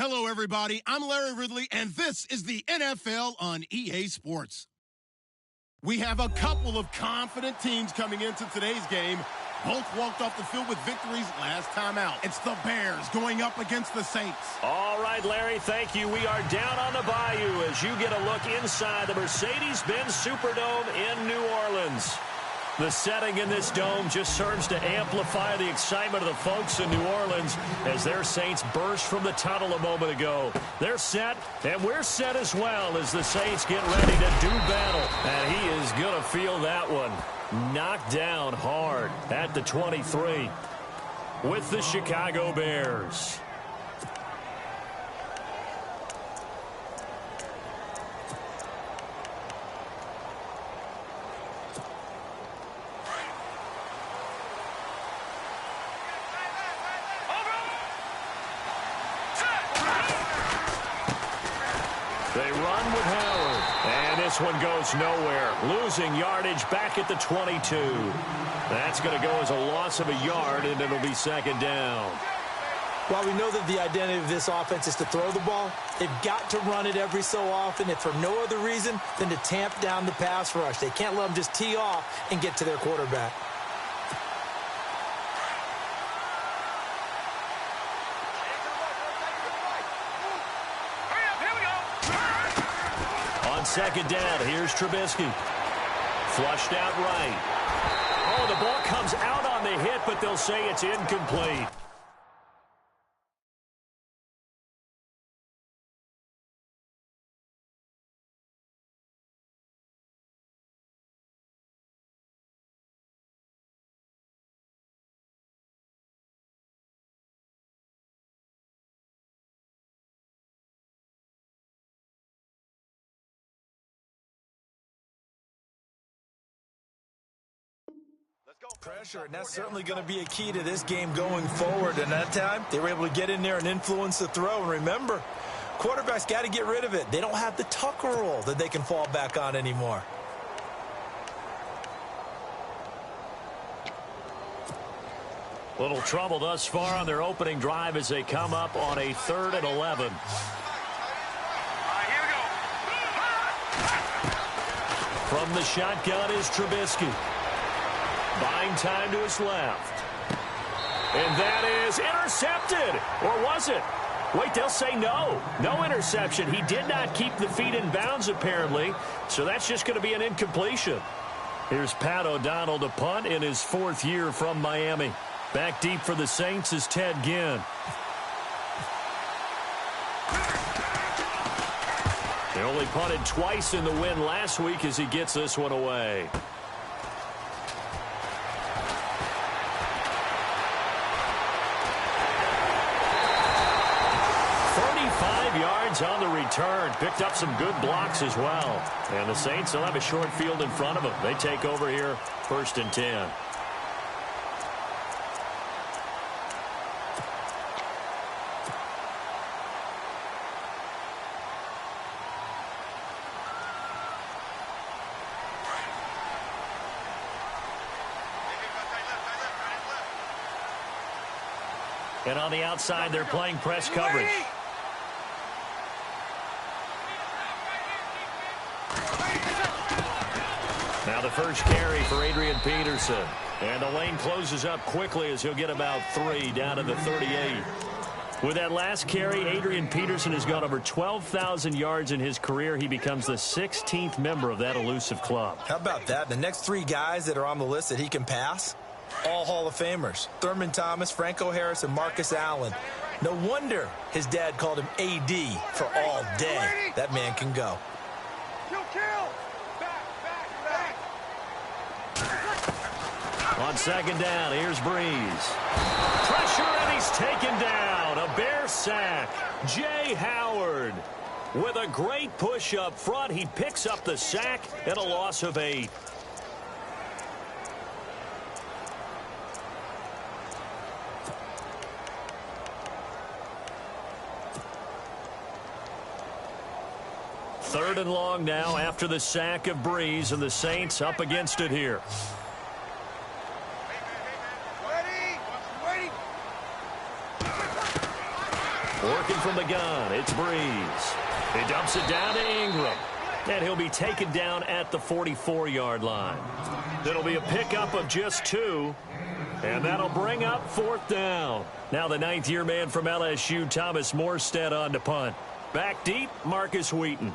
Hello, everybody. I'm Larry Ridley, and this is the NFL on EA Sports. We have a couple of confident teams coming into today's game. Both walked off the field with victories last time out. It's the Bears going up against the Saints. All right, Larry, thank you. We are down on the bayou as you get a look inside the Mercedes-Benz Superdome in New Orleans. The setting in this dome just serves to amplify the excitement of the folks in New Orleans as their Saints burst from the tunnel a moment ago. They're set, and we're set as well as the Saints get ready to do battle. And he is going to feel that one. Knocked down hard at the 23 with the Chicago Bears. They run with Howard, and this one goes nowhere. Losing yardage back at the 22. That's going to go as a loss of a yard, and it'll be second down. While we know that the identity of this offense is to throw the ball, they've got to run it every so often, if for no other reason than to tamp down the pass rush. They can't let them just tee off and get to their quarterback. On second down, here's Trubisky. Flushed out right. Oh, the ball comes out on the hit, but they'll say it's incomplete. Pressure, and that's certainly going to be a key to this game going forward. And that time, they were able to get in there and influence the throw. And remember, quarterbacks got to get rid of it. They don't have the Tucker roll that they can fall back on anymore. Little trouble thus far on their opening drive as they come up on a 3rd and 11. From the shotgun is Trubisky. Buying time to his left. And that is intercepted. Or was it? Wait, they'll say no. No interception. He did not keep the feet in bounds, apparently. So that's just going to be an incompletion. Here's Pat O'Donnell to punt in his 4th year from Miami. Back deep for the Saints is Ted Ginn. They only punted twice in the win last week as he gets this one away. 35 yards on the return. Picked up some good blocks as well. And the Saints will have a short field in front of them. They take over here, 1st and 10. And on the outside, they're playing press coverage. Now the first carry for Adrian Peterson. And the lane closes up quickly as he'll get about 3 down to the 38. With that last carry, Adrian Peterson has gone over 12,000 yards in his career. He becomes the 16th member of that elusive club. How about that? The next 3 guys that are on the list that he can pass, all Hall of Famers. Thurman Thomas, Franco Harris, and Marcus Allen. No wonder his dad called him AD for all day. That man can go. On second down, here's Breeze. Pressure, and he's taken down. A Bear sack. Jay Howard with a great push up front. He picks up the sack and a loss of 8. Third and long now after the sack of Breeze, and the Saints up against it here. Working from the gun, it's Breeze. He dumps it down to Ingram. And he'll be taken down at the 44-yard line. It'll be a pickup of just 2. And that'll bring up 4th down. Now the 9th-year man from LSU, Thomas Morstead, on to punt. Back deep, Marcus Wheaton.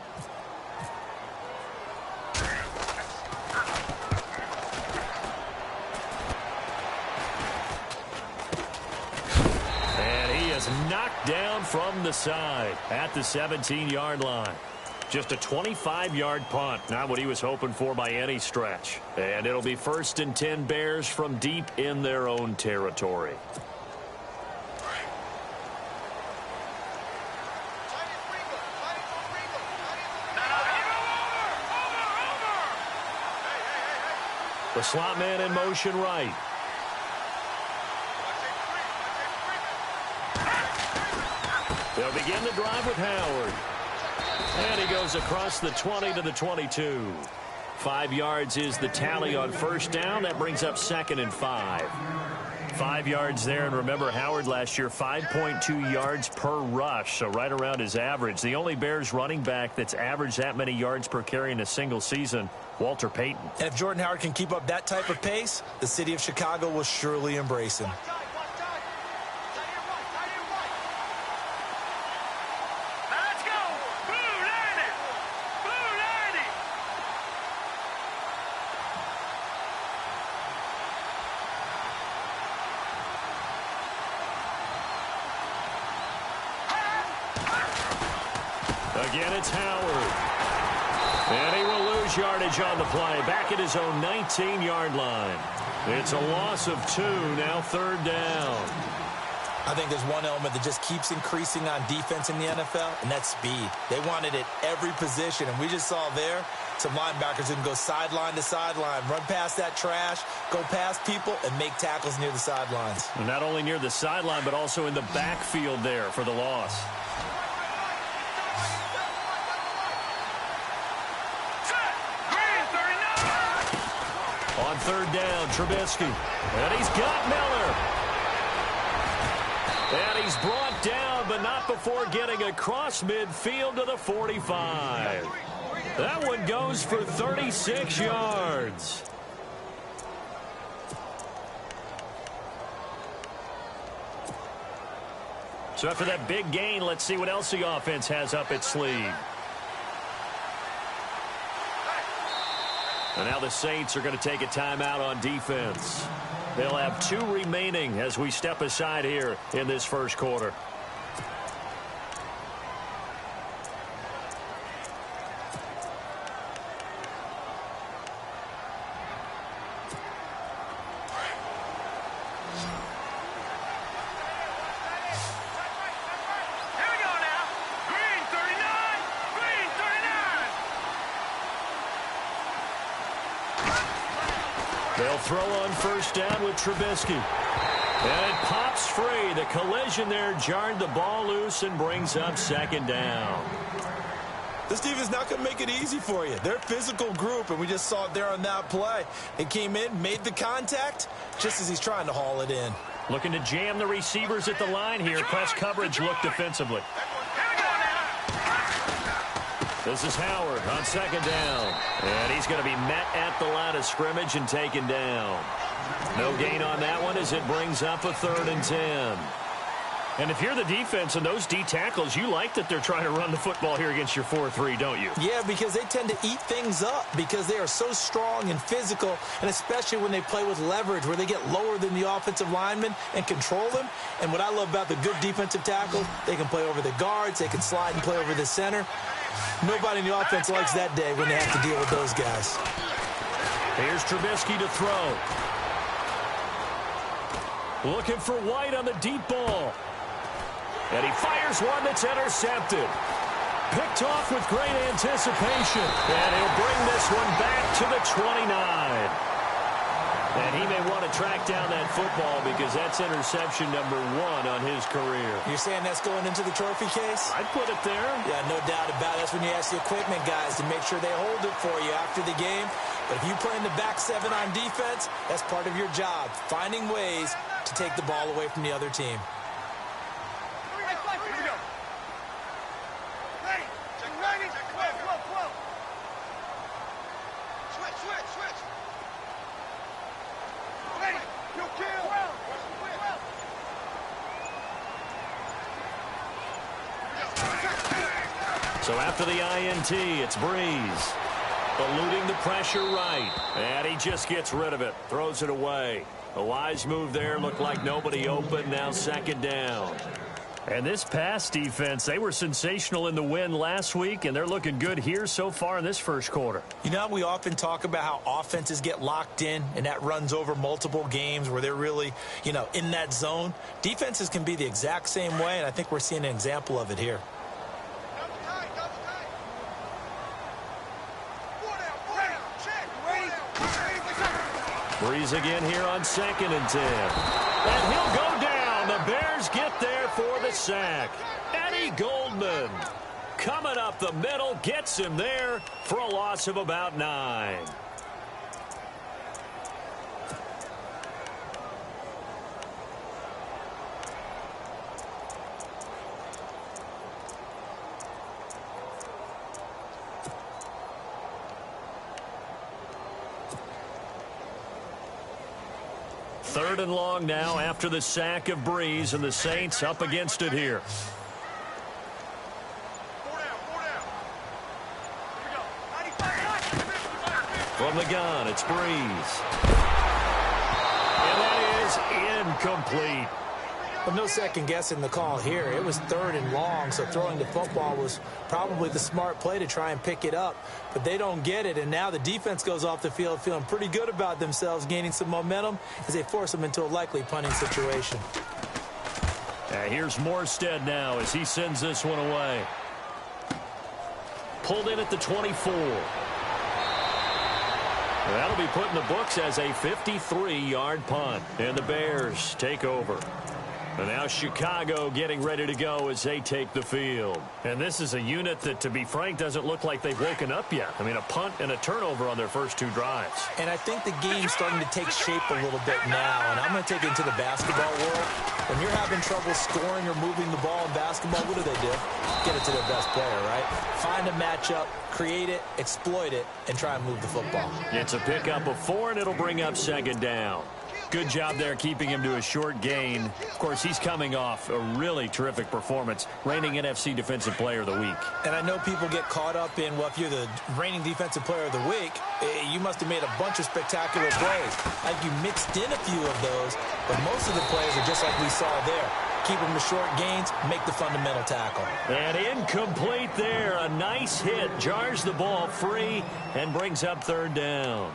And he is knocked down from the side at the 17-yard line. Just a 25-yard punt, not what he was hoping for by any stretch. And it'll be 1st and 10 Bears from deep in their own territory. The slot man in motion right. They'll begin the drive with Howard. And he goes across the 20 to the 22. 5 yards is the tally on 1st down. That brings up 2nd and 5. 5 yards there. And remember, Howard last year, 5.2 yards per rush, so right around his average. The only Bears running back that's averaged that many yards per carry in a single season, Walter Payton. And if Jordan Howard can keep up that type of pace, the city of Chicago will surely embrace him. Again, it's Howard. And he will lose yardage on the play. Back at his own 19-yard line. It's a loss of 2, now 3rd down. I think there's one element that just keeps increasing on defense in the NFL, and that's speed. They want it at every position, and we just saw there some linebackers who can go sideline to sideline, run past that trash, go past people, and make tackles near the sidelines. And not only near the sideline, but also in the backfield there for the loss. On 3rd down, Trubisky. And he's got Miller. And he's brought down, but not before getting across midfield to the 45. That one goes for 36 yards. So after that big gain, let's see what else the offense has up its sleeve. And now the Saints are going to take a timeout on defense. They'll have 2 remaining as we step aside here in this 1st quarter. They'll throw on 1st down with Trubisky. And it pops free. The collision there jarred the ball loose and brings up 2nd down. This defense is not going to make it easy for you. They're a physical group, and we just saw it there on that play. It came in, made the contact, just as he's trying to haul it in. Looking to jam the receivers at the line here. Press coverage look defensively. This is Howard on 2nd down. And he's going to be met at the line of scrimmage and taken down. No gain on that one as it brings up a 3rd and 10. And if you're the defense and those D tackles, you like that they're trying to run the football here against your 4-3, don't you? Yeah, because they tend to eat things up because they are so strong and physical, and especially when they play with leverage where they get lower than the offensive linemen and control them. And what I love about the good defensive tackles, they can play over the guards, they can slide and play over the center. Nobody in the offense likes that day when they have to deal with those guys. Here's Trubisky to throw. Looking for White on the deep ball. And he fires one that's intercepted. Picked off with great anticipation. And he'll bring this one back to the 29. And he may want to track down that football because that's interception number 1 on his career. You're saying that's going into the trophy case? I'd put it there. Yeah, no doubt about it. That's when you ask the equipment guys to make sure they hold it for you after the game. But if you play in the back 7 on defense, that's part of your job, finding ways to take the ball away from the other team. So after the INT, it's Breeze. Eluding the pressure right. And he just gets rid of it. Throws it away. A wise move there. Looked like nobody open. Now second down. And this pass defense, they were sensational in the win last week, and they're looking good here so far in this first quarter. You know, we often talk about how offenses get locked in, and that runs over multiple games where they're really, in that zone. Defenses can be the exact same way, and I think we're seeing an example of it here. Breeze again here on 2nd and 10. And he'll go down. The Bears get there for the sack. Eddie Goldman coming up the middle, gets him there for a loss of about 9. Third and long now after the sack of Breeze, and the Saints up against it here. From the gun, it's Breeze. And that is incomplete. Well, no second guessing the call here. It was 3rd and long, so throwing the football was probably the smart play to try and pick it up. But they don't get it, and now the defense goes off the field feeling pretty good about themselves, gaining some momentum as they force them into a likely punting situation. Here's Morstead now as he sends this one away. Pulled in at the 24. That'll be put in the books as a 53-yard punt, and the Bears take over. And now Chicago getting ready to go as they take the field. And this is a unit that, to be frank, doesn't look like they've woken up yet. I mean, a punt and a turnover on their first 2 drives. And I think the game's starting to take shape a little bit now. And I'm going to take it into the basketball world. When you're having trouble scoring or moving the ball in basketball, what do? Get it to their best player, right? Find a matchup, create it, exploit it, and try and move the football. It's a pickup of 4, and it'll bring up second down. Good job there keeping him to a short gain. Of course, he's coming off a really terrific performance, reigning NFC Defensive Player of the Week. And I know people get caught up in, well, if you're the reigning Defensive Player of the Week, you must have made a bunch of spectacular plays. Like you mixed in a few of those, but most of the plays are just like we saw there. Keep them to short gains, make the fundamental tackle. And incomplete there. A nice hit. Jars the ball free and brings up 3rd down.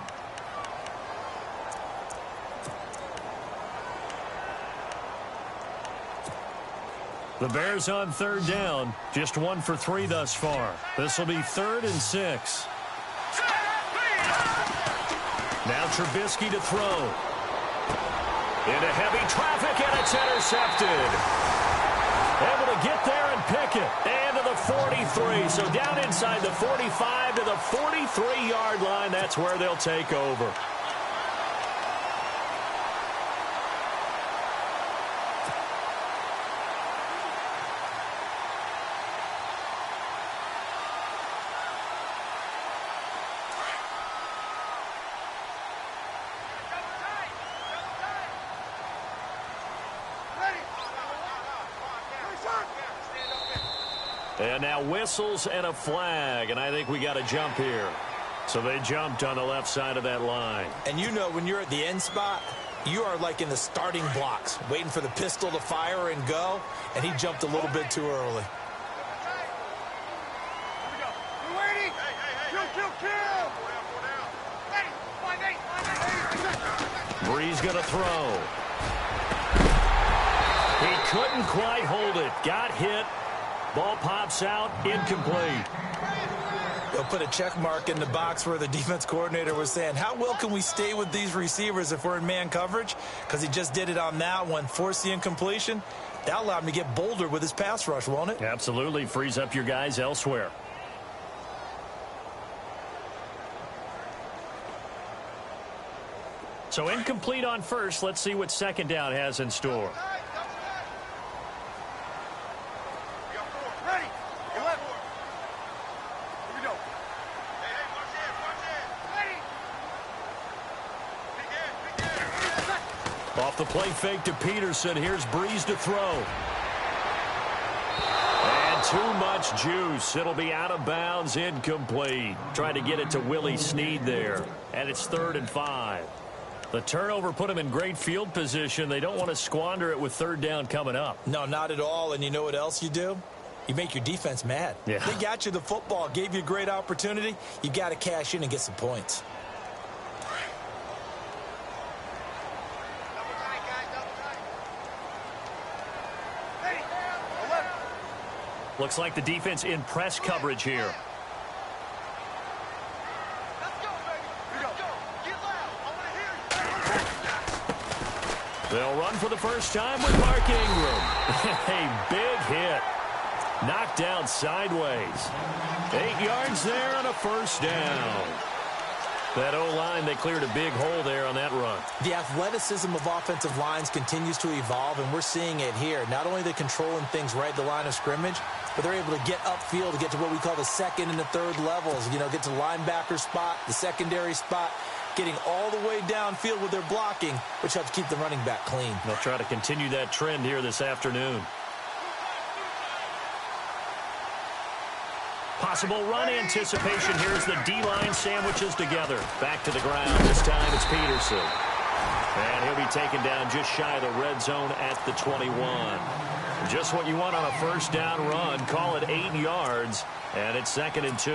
The Bears on 3rd down. Just 1 for 3 thus far. This will be 3rd and 6. Now Trubisky to throw. Into heavy traffic, and it's intercepted. Able to get there and pick it. And to the 43. So down inside the 45 to the 43-yard line. That's where they'll take over. And now whistles and a flag, and I think we got a jump here. So they jumped on the left side of that line. And you know when you're at the end spot, you are like in the starting blocks, waiting for the pistol to fire and go, and he jumped a little bit too early. Breeze going to throw. He couldn't quite hold it. Got hit. Ball pops out, incomplete. They'll put a check mark in the box where the defense coordinator was saying, how well can we stay with these receivers if we're in man coverage? Because he just did it on that one, forced the incompletion. That allowed him to get bolder with his pass rush, won't it? Absolutely, frees up your guys elsewhere. So incomplete on first. Let's see what 2nd down has in store. Off the play fake to Peterson. Here's Breeze to throw. And Too much juice. It'll be out of bounds, incomplete. Trying to get it to Willie Snead there. And it's 3rd and 5. The turnover put them in great field position. They don't want to squander it with 3rd down coming up. No, not at all. And you know what else you do? You make your defense mad. Yeah. They got you the football, gave you a great opportunity. You got to cash in and get some points. Looks like the defense in press coverage here. They'll run for the first time with Mark Ingram. A big hit. Knocked down sideways. 8 yards there on a first down. That O-line, they cleared a big hole there on that run. The athleticism of offensive lines continues to evolve, and we're seeing it here. Not only are they controlling things right at the line of scrimmage, but they're able to get upfield to get to what we call the 2nd and the 3rd levels. You know, get to linebacker spot, the secondary spot, getting all the way downfield with their blocking, which helps keep the running back clean. They'll try to continue that trend here this afternoon. Possible run anticipation. Here's the D-line sandwiches together. Back to the ground. This time it's Peterson. And he'll be taken down just shy of the red zone at the 21. Just what you want on a first down run. Call it 8 yards. And it's 2nd and 2.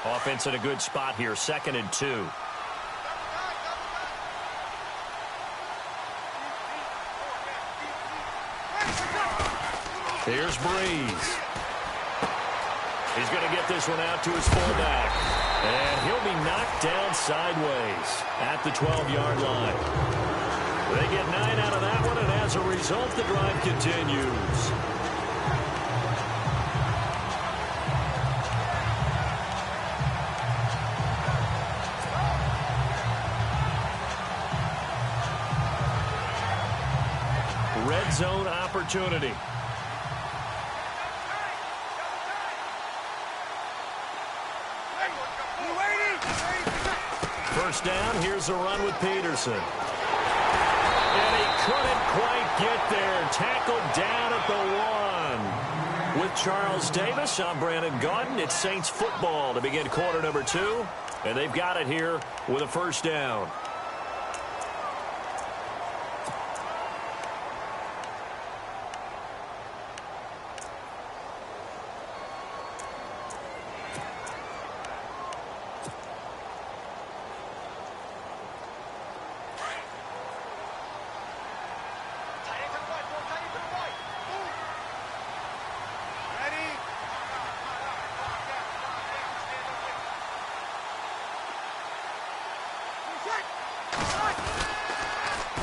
Offense in a good spot here. 2nd and 2. Here's Breeze. He's going to get this one out to his fullback. And he'll be knocked down sideways at the 12-yard line. They get 9 out of that one, and as a result, the drive continues. Red zone opportunity. First down, here's a run with Peterson. And he couldn't quite get there. Tackled down at the 1. With Charles Davis, I'm Brandon Gaudin. It's Saints football to begin quarter number 2. And they've got it here with a first down.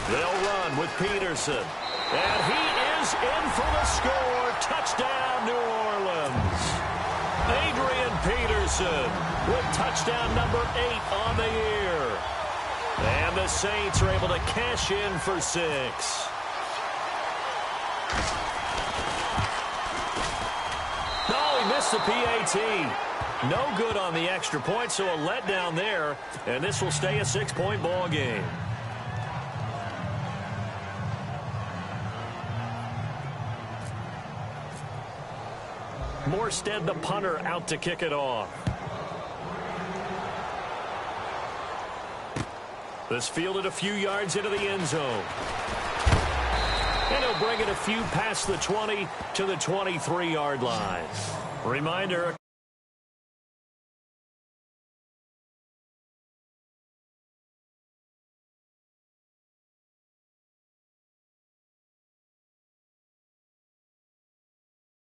They'll run with Peterson. And he is in for the score. Touchdown, New Orleans. Adrian Peterson with touchdown number 8 on the year. And the Saints are able to cash in for 6. Oh, he missed the PAT. No good on the extra point, so a letdown there. And this will stay a 6-point ball game. Morstead, the punter, out to kick it off. This fielded a few yards into the end zone. And he'll bring it a few past the 20 to the 23-yard line. Reminder.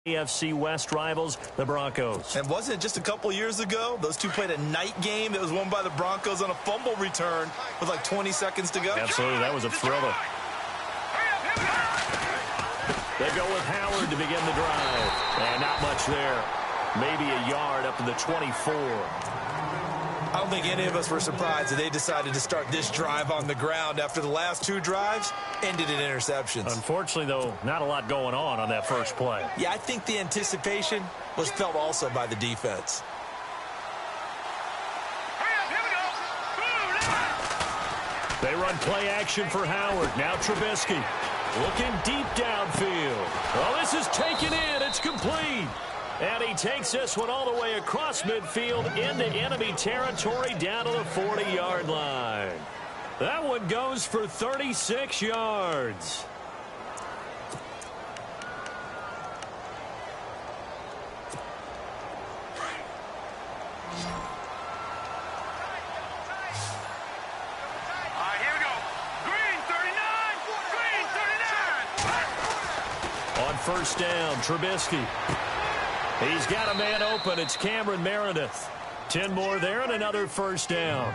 AFC West rivals, the Broncos. And wasn't it just a couple years ago? Those two played a night game that was won by the Broncos on a fumble return with like 20 seconds to go. Absolutely, that was a thriller. They go with Howard to begin the drive. And not much there. Maybe a yard up to the 24. I don't think any of us were surprised that they decided to start this drive on the ground after the last 2 drives ended in interceptions. Unfortunately, though, not a lot going on that first play. Yeah, I think the anticipation was felt also by the defense. They run play action for Howard. Now Trubisky looking deep downfield. Oh, this is taken in. It's complete. And he takes this one all the way across midfield into enemy territory down to the 40-yard line. That one goes for 36 yards. First down, Trubisky. He's got a man open. It's Cameron Meredith. 10 more there and another first down.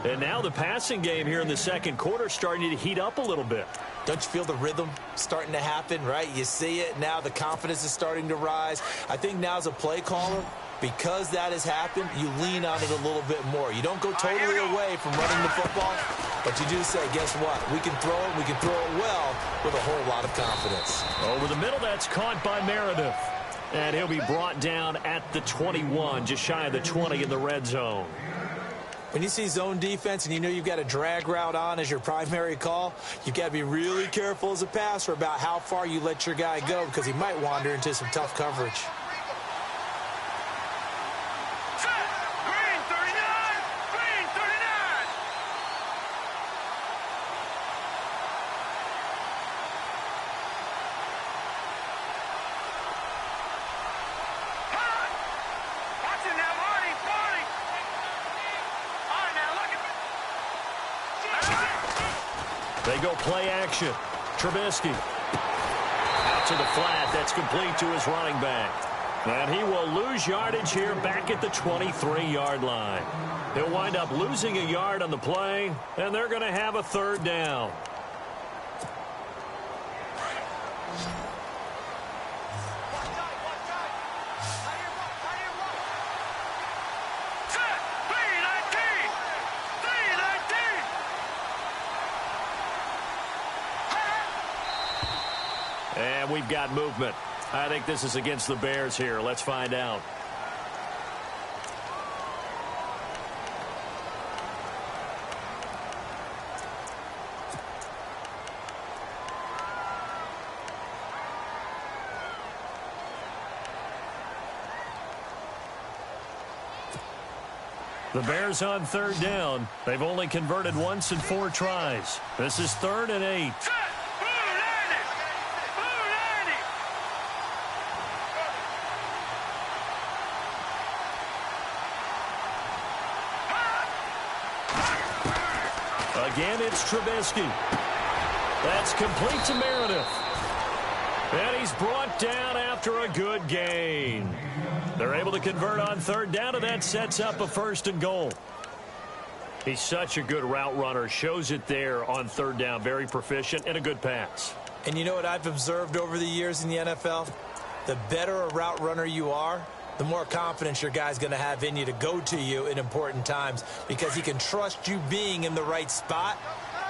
And now the passing game here in the second quarter starting to heat up a little bit. Don't you feel the rhythm starting to happen, right? You see it now. The confidence is starting to rise. I think now as a play caller, because that has happened, you lean on it a little bit more. You don't go totally away from running the football, but you do say, guess what? We can throw it. We can throw it well with a whole lot of confidence. Over the middle, that's caught by Meredith. And he'll be brought down at the 21, just shy of the 20 in the red zone. When you see zone defense and you know you've got a drag route on as your primary call, you've got to be really careful as a passer about how far you let your guy go because he might wander into some tough coverage. They go play action. Trubisky. Out to the flat. That's complete to his running back. And he will lose yardage here back at the 23-yard line. He'll wind up losing a yard on the play, and they're going to have a third down. And we've got movement. I think this is against the Bears here. Let's find out. The Bears on third down. They've only converted once in 4 tries. This is 3rd and 8. Again, it's Trubisky. That's complete to Meredith. And he's brought down after a good gain. They're able to convert on third down, and that sets up a 1st and goal. He's such a good route runner. Shows it there on third down. Very proficient and a good pass. And you know what I've observed over the years in the NFL? The better a route runner you are, the more confidence your guy's going to have in you to go to you in important times because he can trust you being in the right spot,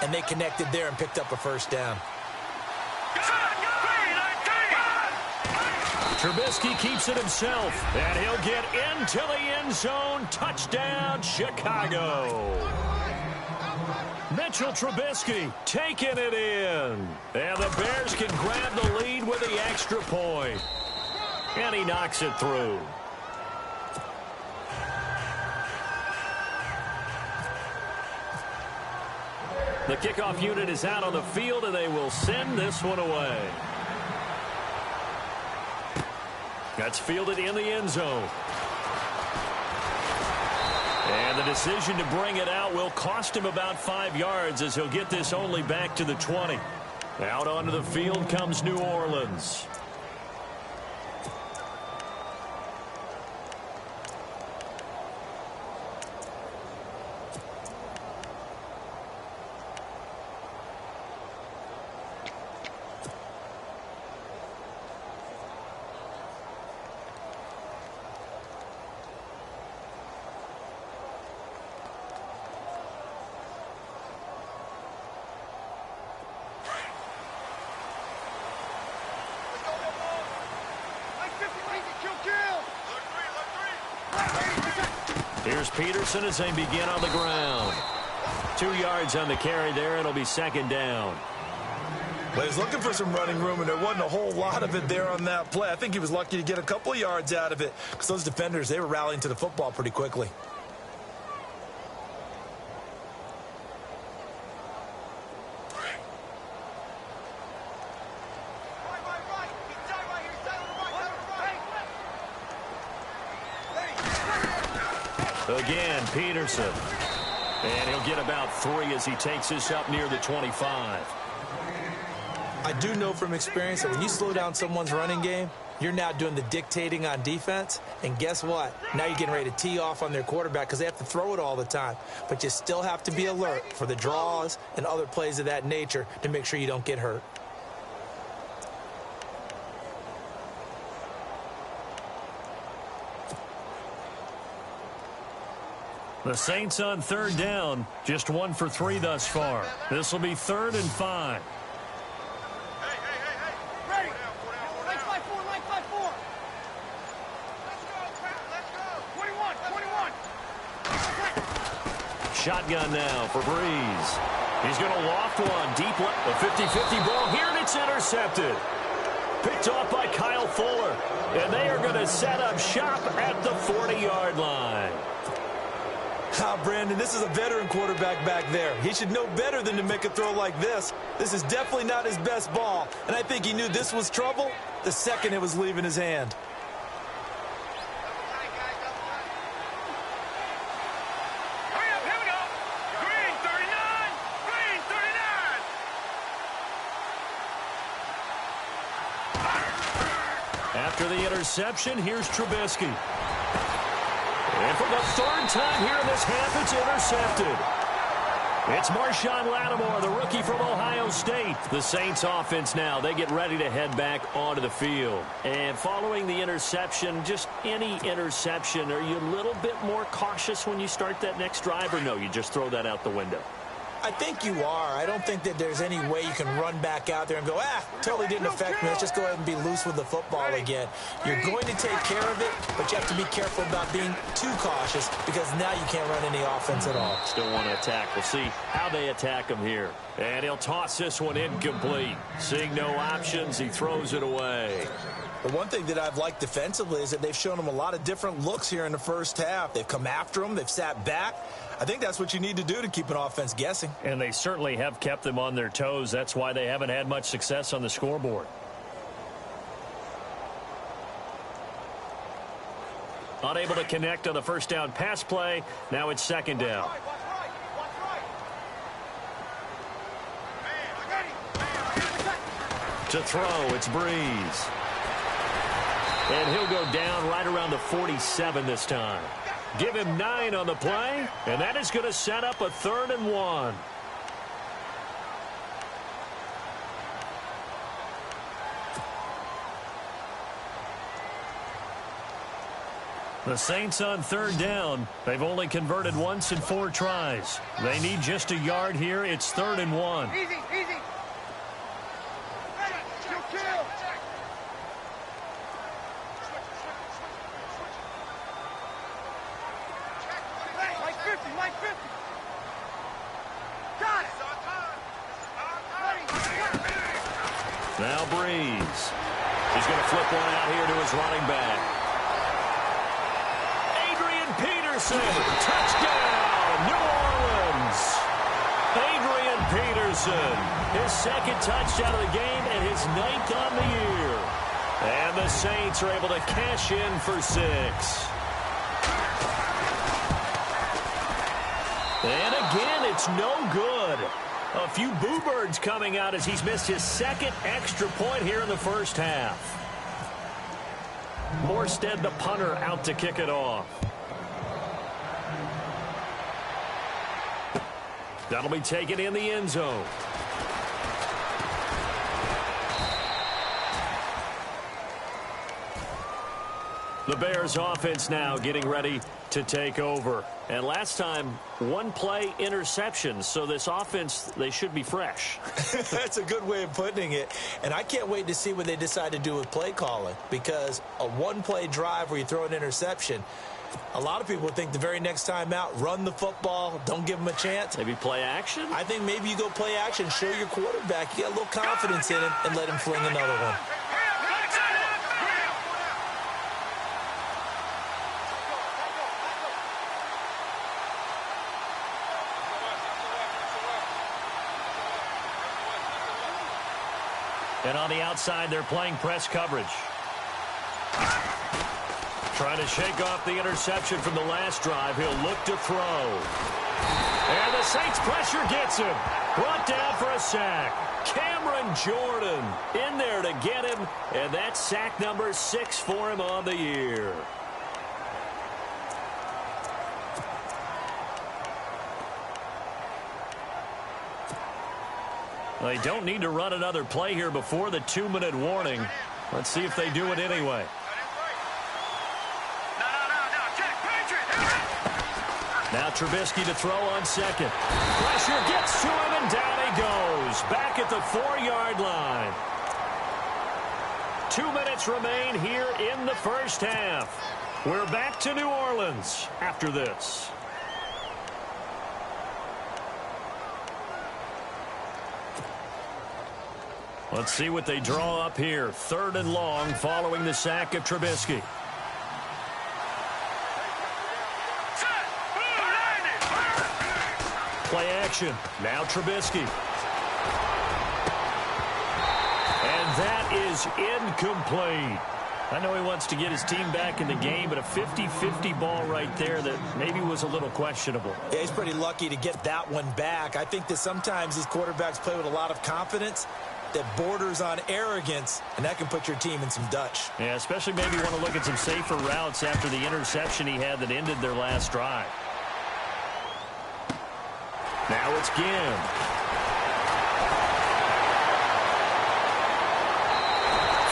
and they connected there and picked up a 1st down. Trubisky keeps it himself, and he'll get into the end zone. Touchdown, Chicago. Mitchell Trubisky taking it in. And the Bears can grab the lead with the extra point. And he knocks it through. The kickoff unit is out on the field, and they will send this one away. That's fielded in the end zone. And the decision to bring it out will cost him about 5 yards as he'll get this only back to the 20. Out onto the field comes New Orleans. Here's Peterson as they begin on the ground. 2 yards on the carry there. It'll be second down. Well, he was looking for some running room, and there wasn't a whole lot of it there on that play. I think he was lucky to get a couple of yards out of it because those defenders, they were rallying to the football pretty quickly. Again, Peterson. And he'll get about 3 as he takes this up near the 25. I do know from experience that when you slow down someone's running game, you're now doing the dictating on defense. And guess what? Now you're getting ready to tee off on their quarterback because they have to throw it all the time. But you still have to be alert for the draws and other plays of that nature to make sure you don't get hurt. The Saints on third down, just 1 for 3 thus far. This will be 3rd and 5. Ready. Leg 5-4, leg 5-4. Let's go. 21. Shotgun now for Breeze. He's going to loft one deep left. A 50-50 ball here, and it's intercepted. Picked off by Kyle Fuller. And they are going to set up shop at the 40-yard line. Brandon, this is a veteran quarterback back there. He should know better than to make a throw like this. This is definitely not his best ball, and I think he knew this was trouble the second it was leaving his hand. Hurry up, here we go. Green 39. After the interception, here's Trubisky. And for the 3rd time here in this half, it's intercepted. It's Marshawn Lattimore, the rookie from Ohio State. The Saints offense now, they get ready to head back onto the field. And following the interception, just any interception, are you a little bit more cautious when you start that next drive, or no, you just throw that out the window? I think you are. I don't think that there's any way you can run back out there and go, totally didn't affect me. Let's just go ahead and be loose with the football again. You're going to take care of it, but you have to be careful about being too cautious because now you can't run any offense at all. Still want to attack. We'll see how they attack him here. And he'll toss this one incomplete. Seeing no options, he throws it away. The one thing that I've liked defensively is that they've shown him a lot of different looks here in the first half. They've come after him. They've sat back. I think that's what you need to do to keep an offense guessing. And they certainly have kept them on their toes. That's why they haven't had much success on the scoreboard. Unable to connect on the first down pass play. Now it's second down. To throw, it's Breeze. And he'll go down right around the 47 this time. Give him 9 on the play, and that is going to set up a 3rd and 1. The Saints on third down. They've only converted once in 4 tries. They need just a yard here. It's 3rd and 1. Easy. Kill. Mike 50. Got it. Now Breeze. He's going to flip one out here to his running back. Adrian Peterson. Touchdown, New Orleans. Adrian Peterson. His 2nd touchdown of the game and his 9th on the year. And the Saints are able to cash in for 6. And again, it's no good. A few boo birds coming out as he's missed his 2nd extra point here in the first half. Morstead, the punter, out to kick it off. That'll be taken in the end zone. The Bears offense now getting ready to take over. And last time, 1-play interception. So this offense, they should be fresh. That's a good way of putting it. And I can't wait to see what they decide to do with play calling. Because a 1-play drive where you throw an interception, A lot of people think the very next time out, run the football, don't give him a chance. Maybe play action? I think maybe you go play action, show your quarterback you got a little confidence in him, and let him fling another one. And on the outside, they're playing press coverage. Trying to shake off the interception from the last drive. He'll look to throw. And the Saints pressure gets him. Brought down for a sack. Cameron Jordan in there to get him. And that's sack number 6 for him on the year. They don't need to run another play here before the 2-minute warning. Let's see if they do it anyway. Now Trubisky to throw on second. Pressure gets to him, and down he goes. Back at the 4-yard line. 2 minutes remain here in the first half. We're back to New Orleans after this. Let's see what they draw up here. 3rd and long following the sack of Trubisky. Play action. Now Trubisky. And that is incomplete. I know he wants to get his team back in the game, but a 50-50 ball right there that maybe was a little questionable. Yeah, he's pretty lucky to get that one back. I think that sometimes these quarterbacks play with a lot of confidence that borders on arrogance, and that can put your team in some Dutch. Yeah, especially maybe want to look at some safer routes after the interception he had that ended their last drive. Now it's Ginn.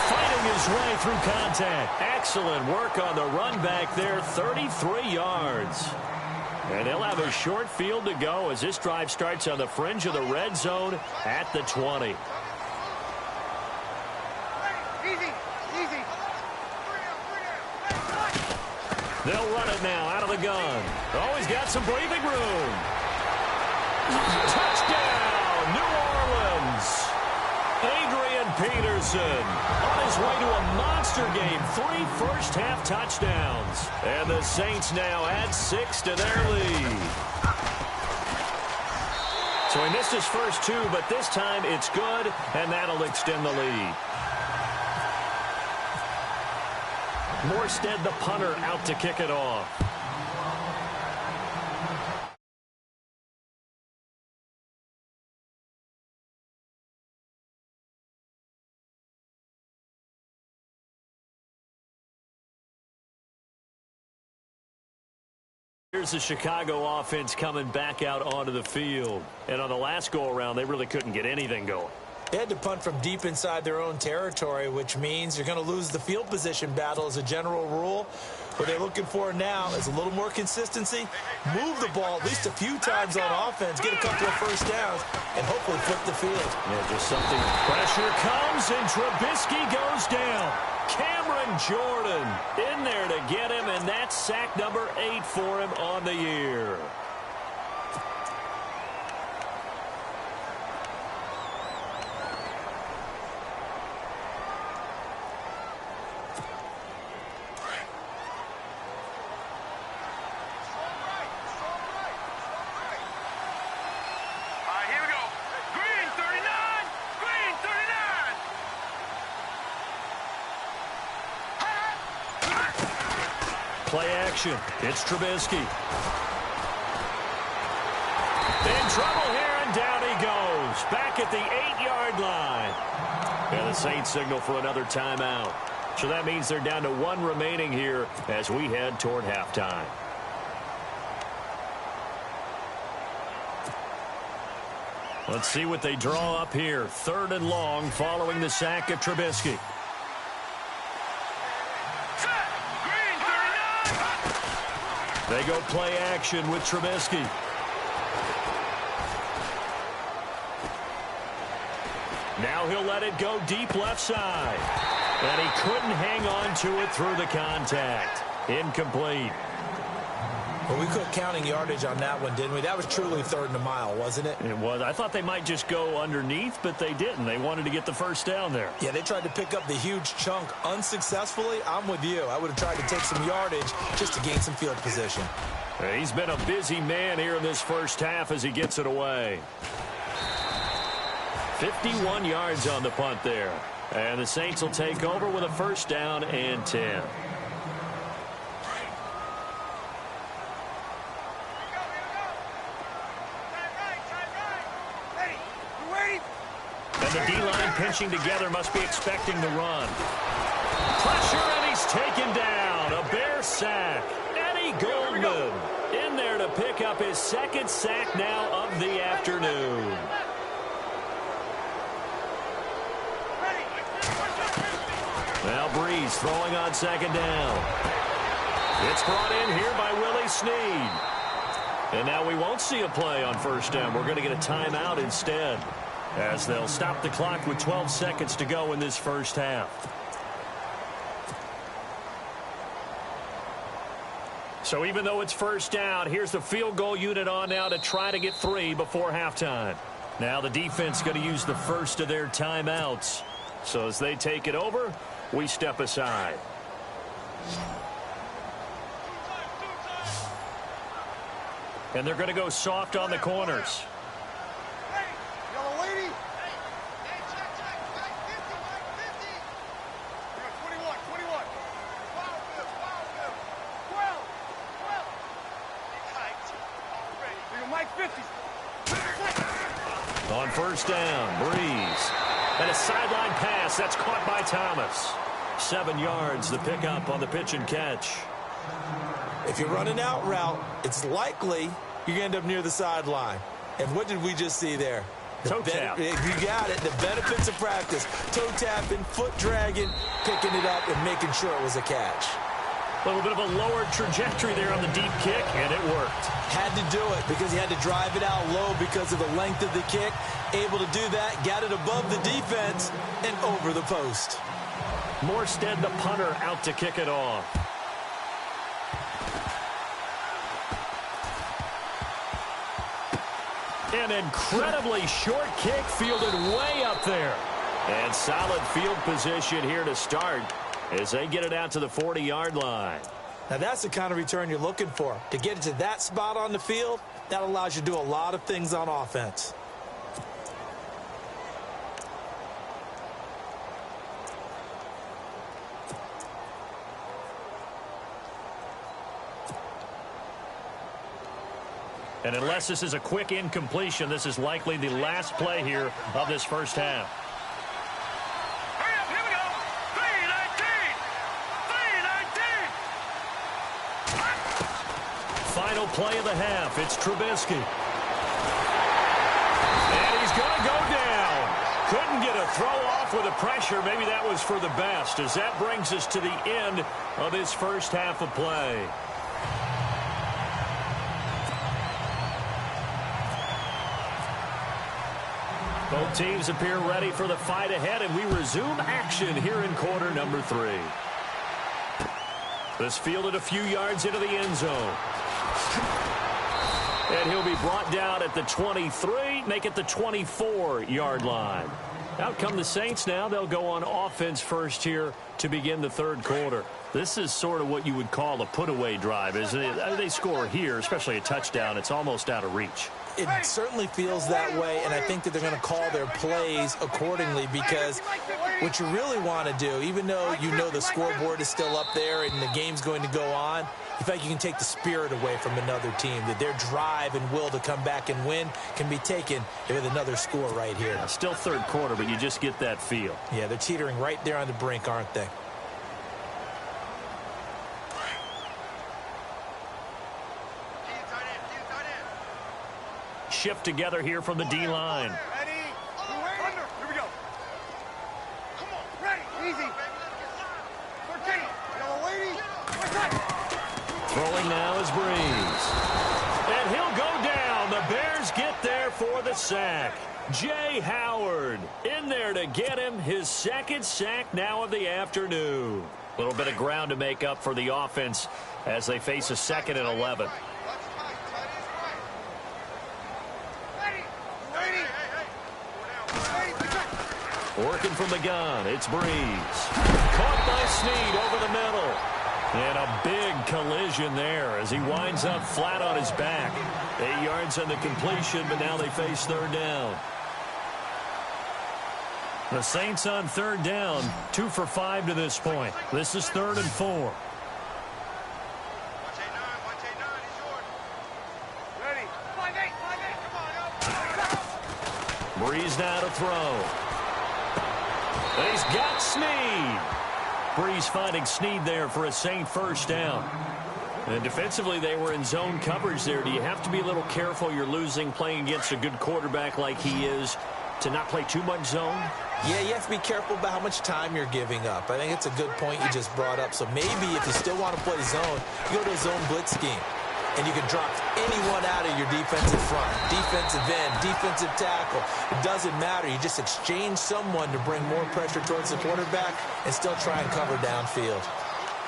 Fighting his way through contact. Excellent work on the run back there, 33 yards. And they'll have a short field to go as this drive starts on the fringe of the red zone at the 20. They'll run it now out of the gun. Oh, he's got some breathing room. Touchdown, New Orleans. Adrian Peterson on his way to a monster game. 3 first-half touchdowns. And the Saints now add 6 to their lead. So he missed his first 2, but this time it's good, and that'll extend the lead. Morstead, the punter, out to kick it off. Here's the Chicago offense coming back out onto the field. And on the last go-around, they really couldn't get anything going. They had to punt from deep inside their own territory, which means you're going to lose the field position battle as a general rule. What they're looking for now is a little more consistency, move the ball at least a few times on offense, get a couple of first downs, and hopefully flip the field. Yeah, just something. Pressure comes, and Trubisky goes down. Cameron Jordan in there to get him, and that's sack number 8 for him on the year. Play action. It's Trubisky. In trouble here, and down he goes. Back at the 8-yard line. And the Saints signal for another timeout. So that means they're down to 1 remaining here as we head toward halftime. Let's see what they draw up here. 3rd and long following the sack of Trubisky. They go play action with Trubisky. Now he'll let it go deep left side. And he couldn't hang on to it through the contact. Incomplete. Well, we quit counting yardage on that one, didn't we? That was truly 3rd and a mile, wasn't it? It was. I thought they might just go underneath, but they didn't. They wanted to get the first down there. Yeah, they tried to pick up the huge chunk unsuccessfully. I'm with you. I would have tried to take some yardage just to gain some field position. He's been a busy man here in this first half as he gets it away. 51 yards on the punt there. And the Saints will take over with a first down and 10. And the D-line pinching together must be expecting the run. Pressure, and he's taken down. A Bear sack. Eddie Goldman in there to pick up his 2nd sack now of the afternoon. Now Breeze throwing on 2nd down. It's brought in here by Willie Snead. And now we won't see a play on first down. We're going to get a timeout instead, as they'll stop the clock with 12 seconds to go in this first half. So even though it's first down, here's the field goal unit on now to try to get 3 before halftime. Now the defense going to use the first of their timeouts. So as they take it over, we step aside. And they're going to go soft on the corners. On first down, Breeze. And a sideline pass that's caught by Thomas. 7 yards, the pickup on the pitch and catch. If you're running out route, it's likely you're going to end up near the sideline. And what did we just see there? Toe tap. You got it. The benefits of practice. Toe tapping, foot dragging, picking it up, and making sure it was a catch. A little bit of a lower trajectory there on the deep kick, and it worked. Had to do it because he had to drive it out low because of the length of the kick. Able to do that, got it above the defense, and over the post. Morstead, the punter, out to kick it off. An incredibly short kick fielded way up there. And solid field position here to start as they get it out to the 40-yard line. Now that's the kind of return you're looking for. To get it to that spot on the field, that allows you to do a lot of things on offense. And unless this is a quick incompletion, this is likely the last play here of this first half. Hurry up, here we go. 3-19. Final play of the half. It's Trubisky. And he's going to go down. Couldn't get a throw off with the pressure. Maybe that was for the best, as that brings us to the end of this first half of play. Both teams appear ready for the fight ahead, and we resume action here in quarter number 3. This fielded a few yards into the end zone. And he'll be brought down at the 23, make it the 24-yard line. Out come the Saints now. They'll go on offense first here to begin the third quarter. This is sort of what you would call a put-away drive, isn't it? They score here, especially a touchdown. It's almost out of reach. It certainly feels that way, and I think that they're going to call their plays accordingly, because what you really want to do, even though you know the scoreboard is still up there and the game's going to go on, in fact, you can take the spirit away from another team, that their drive and will to come back and win can be taken with another score right here. Still third quarter, but you just get that feel. Yeah, they're teetering right there on the brink, aren't they? Shift together here from the D-line. Ready? Under. Here we go. Come on. Ready. Easy. 13. Yellow lady. Throwing now is Breeze. And he'll go down. The Bears get there for the sack. Jay Howard in there to get him his 2nd sack now of the afternoon. A little bit of ground to make up for the offense as they face a 2nd and 11. Working from the gun, it's Breeze. Caught by Snead over the middle. And a big collision there as he winds up flat on his back. 8 yards on the completion, but now they face third down. The Saints on third down, 2 for 5 to this point. This is 3rd and 4. Breeze now to throw. And he's got Snead. Breeze finding Snead there for a Saint first down. And defensively, they were in zone coverage there. Do you have to be a little careful? You're losing playing against a good quarterback like he is to not play too much zone? Yeah, you have to be careful about how much time you're giving up. I think it's a good point you just brought up. So maybe if you still want to play zone, you go to a zone blitz scheme. And you can drop anyone out of your defensive front, defensive end, defensive tackle. It doesn't matter. You just exchange someone to bring more pressure towards the quarterback and still try and cover downfield.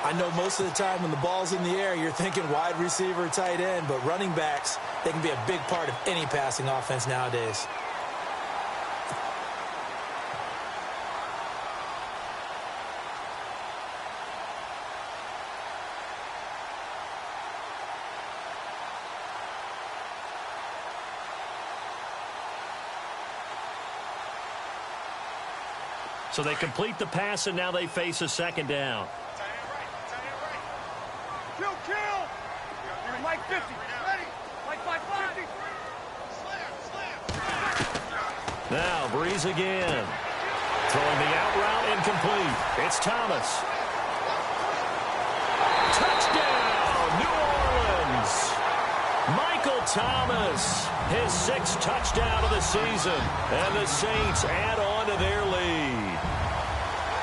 I know most of the time when the ball's in the air, you're thinking wide receiver, tight end, but running backs, they can be a big part of any passing offense nowadays. So they complete the pass, and now they face a second down. Kill! Mike 50. Ready? Mike 550. Slam. Now Breeze again. Throwing the out route incomplete. It's Thomas. Touchdown, New Orleans. Michael Thomas, his 6th touchdown of the season. And the Saints add on to their lead.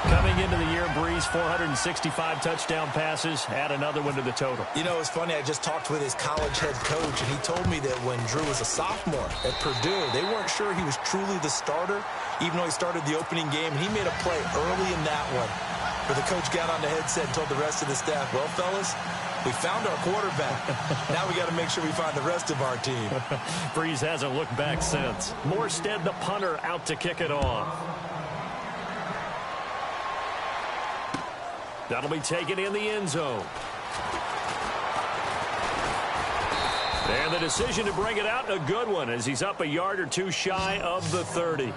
Coming into the year, Breeze, 465 touchdown passes. Add another one to the total. You know, it's funny. I just talked with his college head coach, and he told me that when Drew was a sophomore at Purdue, they weren't sure he was truly the starter, even though he started the opening game, and he made a play early in that one where the coach got on the headset and told the rest of the staff, well, fellas, we found our quarterback. Now we got to make sure we find the rest of our team. Breeze hasn't looked back since. Morstead, the punter, out to kick it off. That'll be taken in the end zone. And the decision to bring it out, a good one, as he's up a yard or two shy of the 30.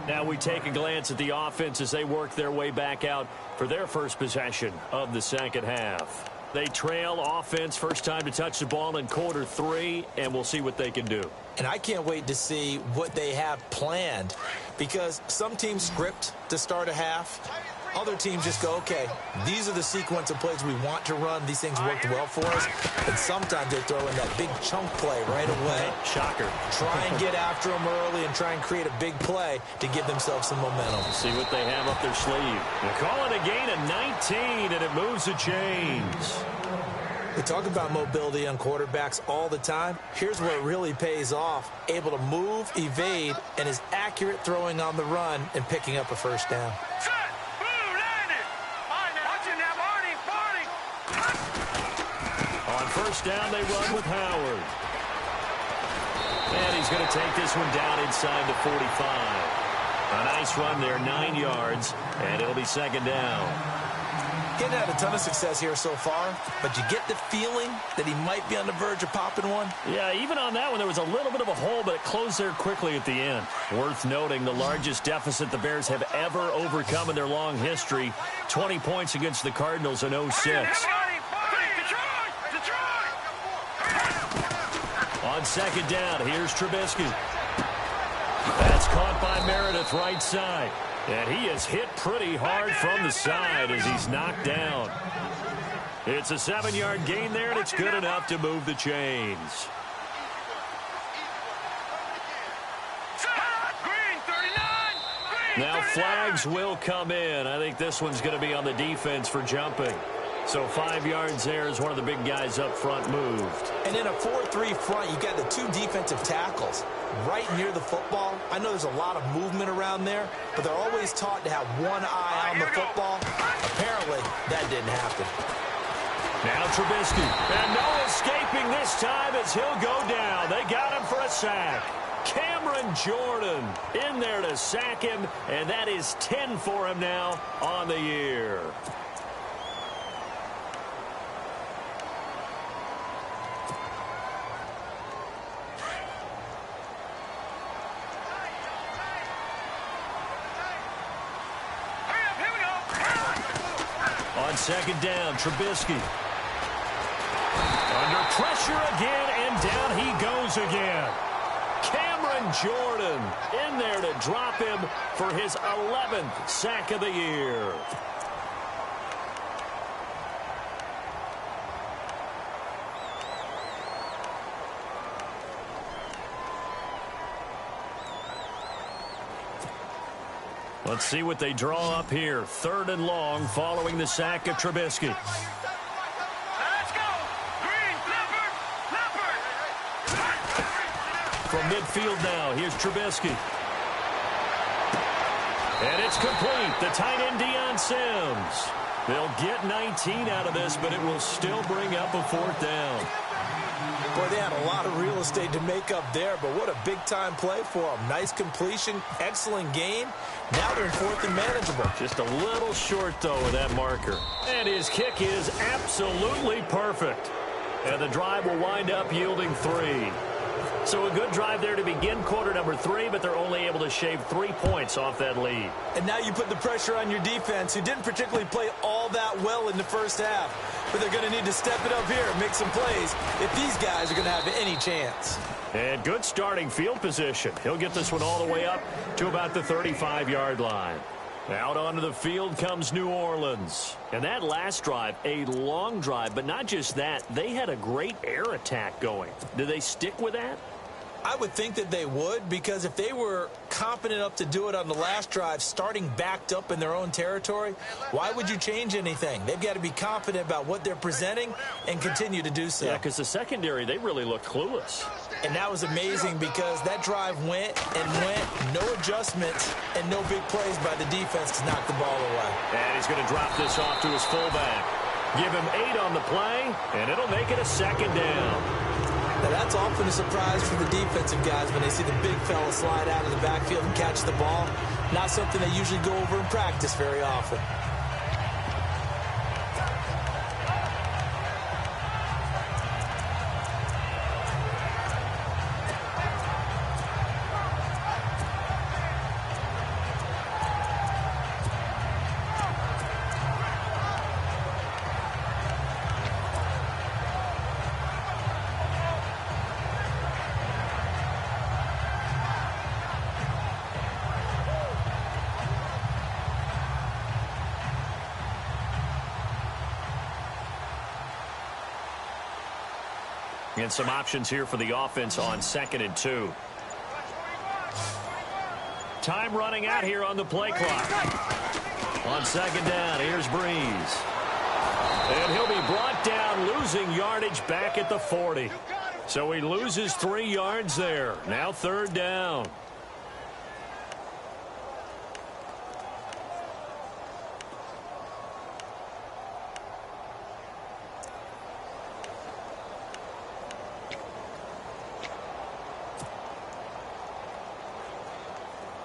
Now we take a glance at the offense as they work their way back out for their first possession of the second half. They trail offense, first time to touch the ball in quarter 3, and we'll see what they can do. And I can't wait to see what they have planned, because some teams script to start a half. Other teams just go, okay, these are the sequence of plays we want to run. These things worked well for us. And sometimes they throw in that big chunk play right away. Shocker. Try and get after them early and try and create a big play to give themselves some momentum. See what they have up their sleeve. They call it a gain of 19, and it moves the chains. We talk about mobility on quarterbacks all the time. Here's where it really pays off. Able to move, evade, and is accurate throwing on the run and picking up a first down. On first down, they run with Howard. And he's going to take this one down inside the 45. A nice run there, 9 yards, and it'll be second down. He hasn't had a ton of success here so far, but you get the feeling that he might be on the verge of popping one. Yeah, even on that one, there was a little bit of a hole, but it closed there quickly at the end. Worth noting, the largest deficit the Bears have ever overcome in their long history, 20 points against the Cardinals in 06. On second down, here's Trubisky. That's caught by Meredith right side. And he is hit pretty hard from the side as he's knocked down. It's a 7-yard gain there, and it's good enough to move the chains. Now flags will come in. I think this one's going to be on the defense for jumping. So 5 yards there as one of the big guys up front moved. And in a 4-3 front, you got the 2 defensive tackles right near the football. I know there's a lot of movement around there, but they're always taught to have one eye on the football. Apparently, that didn't happen. Now Trubisky. And no escaping this time as he'll go down. They got him for a sack. Cameron Jordan in there to sack him, and that is 10 for him now on the year. On second down, Trubisky. Under pressure again, and down he goes again. Cameron Jordan in there to drop him for his 11th sack of the year. Let's see what they draw up here. 3rd and long following the sack of Trubisky. Let's go! Green, leopard! From midfield now, here's Trubisky. And it's complete. The tight end, Deion Sims. They'll get 19 out of this, but it will still bring up a 4th down. Boy, they had a lot of real estate to make up there, but what a big-time play for them. Nice completion, excellent game. Now they're in 4th and manageable. Just a little short, though, with that marker. And his kick is absolutely perfect. And the drive will wind up yielding 3. So a good drive there to begin quarter number 3, but they're only able to shave 3 points off that lead. And now you put the pressure on your defense, who didn't particularly play all that well in the first half. But they're going to need to step it up here and make some plays if these guys are going to have any chance. And good starting field position. He'll get this one all the way up to about the 35-yard line. Out onto the field comes New Orleans. And that last drive, a long drive, but not just that. They had a great air attack going. Do they stick with that? I would think that they would, because if they were confident enough to do it on the last drive, starting backed up in their own territory, why would you change anything? They've got to be confident about what they're presenting and continue to do so. Yeah, because the secondary, they really looked clueless. And that was amazing because that drive went and went, no adjustments and no big plays by the defense to knock the ball away. And he's going to drop this off to his fullback. Give him 8 on the play, and it'll make it a 2nd down. Now, that's often a surprise for the defensive guys when they see the big fella slide out of the backfield and catch the ball. Not something they usually go over in practice very often. And some options here for the offense on 2nd and 2. Time running out here on the play clock. On 2nd down, here's Breeze. And he'll be brought down, losing yardage back at the 40. So he loses 3 yards there. Now 3rd down.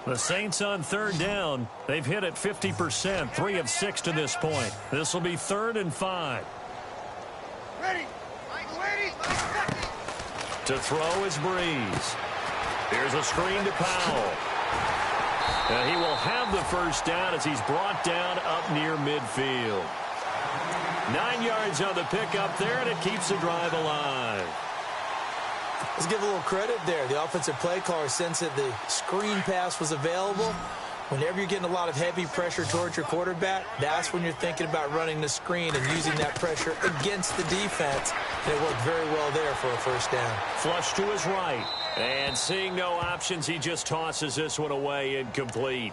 The Saints on 3rd down. They've hit it 50%, 3 of 6 to this point. This will be 3rd and 5. Ready. To throw is Breeze. Here's a screen to Powell. And he will have the 1st down as he's brought down up near midfield. 9 yards on the pickup there, and it keeps the drive alive. Let's give a little credit there. The offensive play caller sensed that the screen pass was available. Whenever you're getting a lot of heavy pressure towards your quarterback, that's when you're thinking about running the screen and using that pressure against the defense. And it worked very well there for a 1st down. Flush to his right. And seeing no options, he just tosses this one away, incomplete.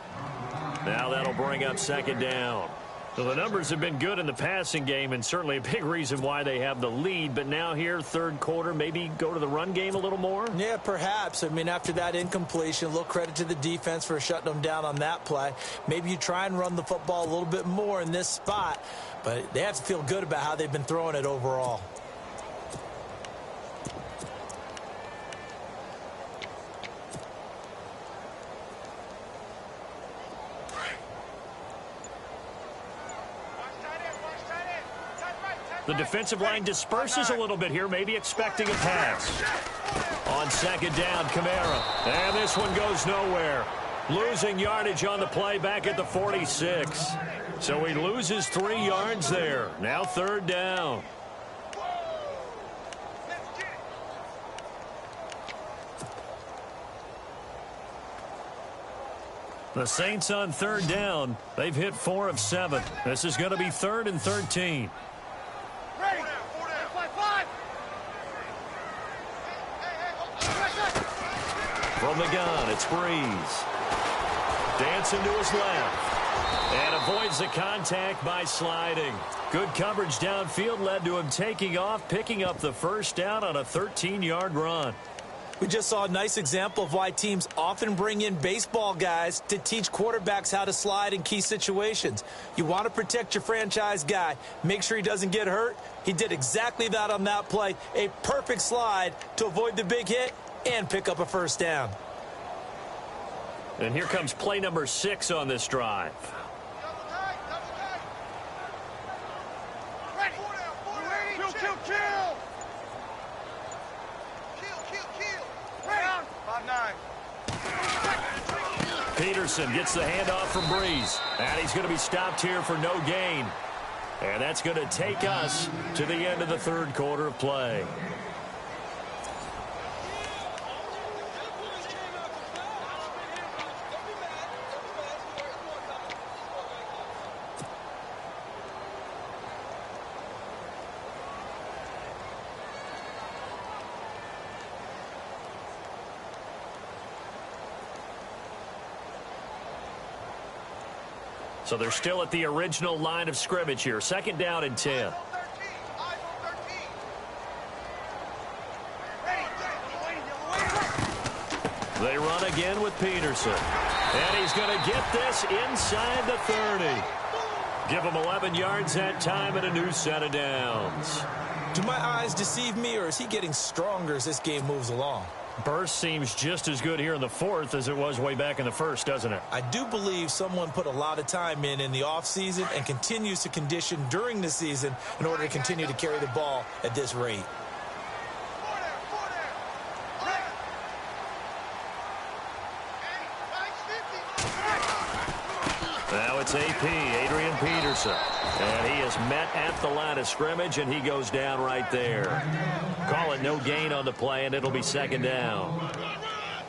Now that'll bring up 2nd down. So the numbers have been good in the passing game, and certainly a big reason why they have the lead. But now here, 3rd quarter, maybe go to the run game a little more? Yeah, perhaps. I mean, after that incompletion, a little credit to the defense for shutting them down on that play. Maybe you try and run the football a little bit more in this spot, but they have to feel good about how they've been throwing it overall. The defensive line disperses a little bit here, maybe expecting a pass. On second down, Kamara. And this one goes nowhere. Losing yardage on the play back at the 46. So he loses 3 yards there. Now third down. The Saints on third down. They've hit 4 of 7. This is going to be 3rd and 13. Ready. From the gun, it's Breeze. Dancing to his left. And avoids the contact by sliding. Good coverage downfield led to him taking off, picking up the first down on a 13-yard run. We just saw a nice example of why teams often bring in baseball guys to teach quarterbacks how to slide in key situations. You want to protect your franchise guy. Make sure he doesn't get hurt. He did exactly that on that play. A perfect slide to avoid the big hit and pick up a first down. And here comes play number 6 on this drive. Ready. Kill. Down. 5-9. Peterson gets the handoff from Breeze. And he's going to be stopped here for no gain. And that's going to take us to the end of the third quarter of play. So they're still at the original line of scrimmage here. 2nd down and 10. They run again with Peterson. And he's going to get this inside the 30. Give him 11 yards that time and a new set of downs. Do my eyes deceive me, or is he getting stronger as this game moves along? Burst seems just as good here in the 4th as it was way back in the 1st, doesn't it? I do believe someone put a lot of time in the offseason and continues to condition during the season in order to continue to carry the ball at this rate. Now it's AP, Adrian Peterson. And he is met at the line of scrimmage, and he goes down right there. Call it no gain on the play, and it'll be 2nd down.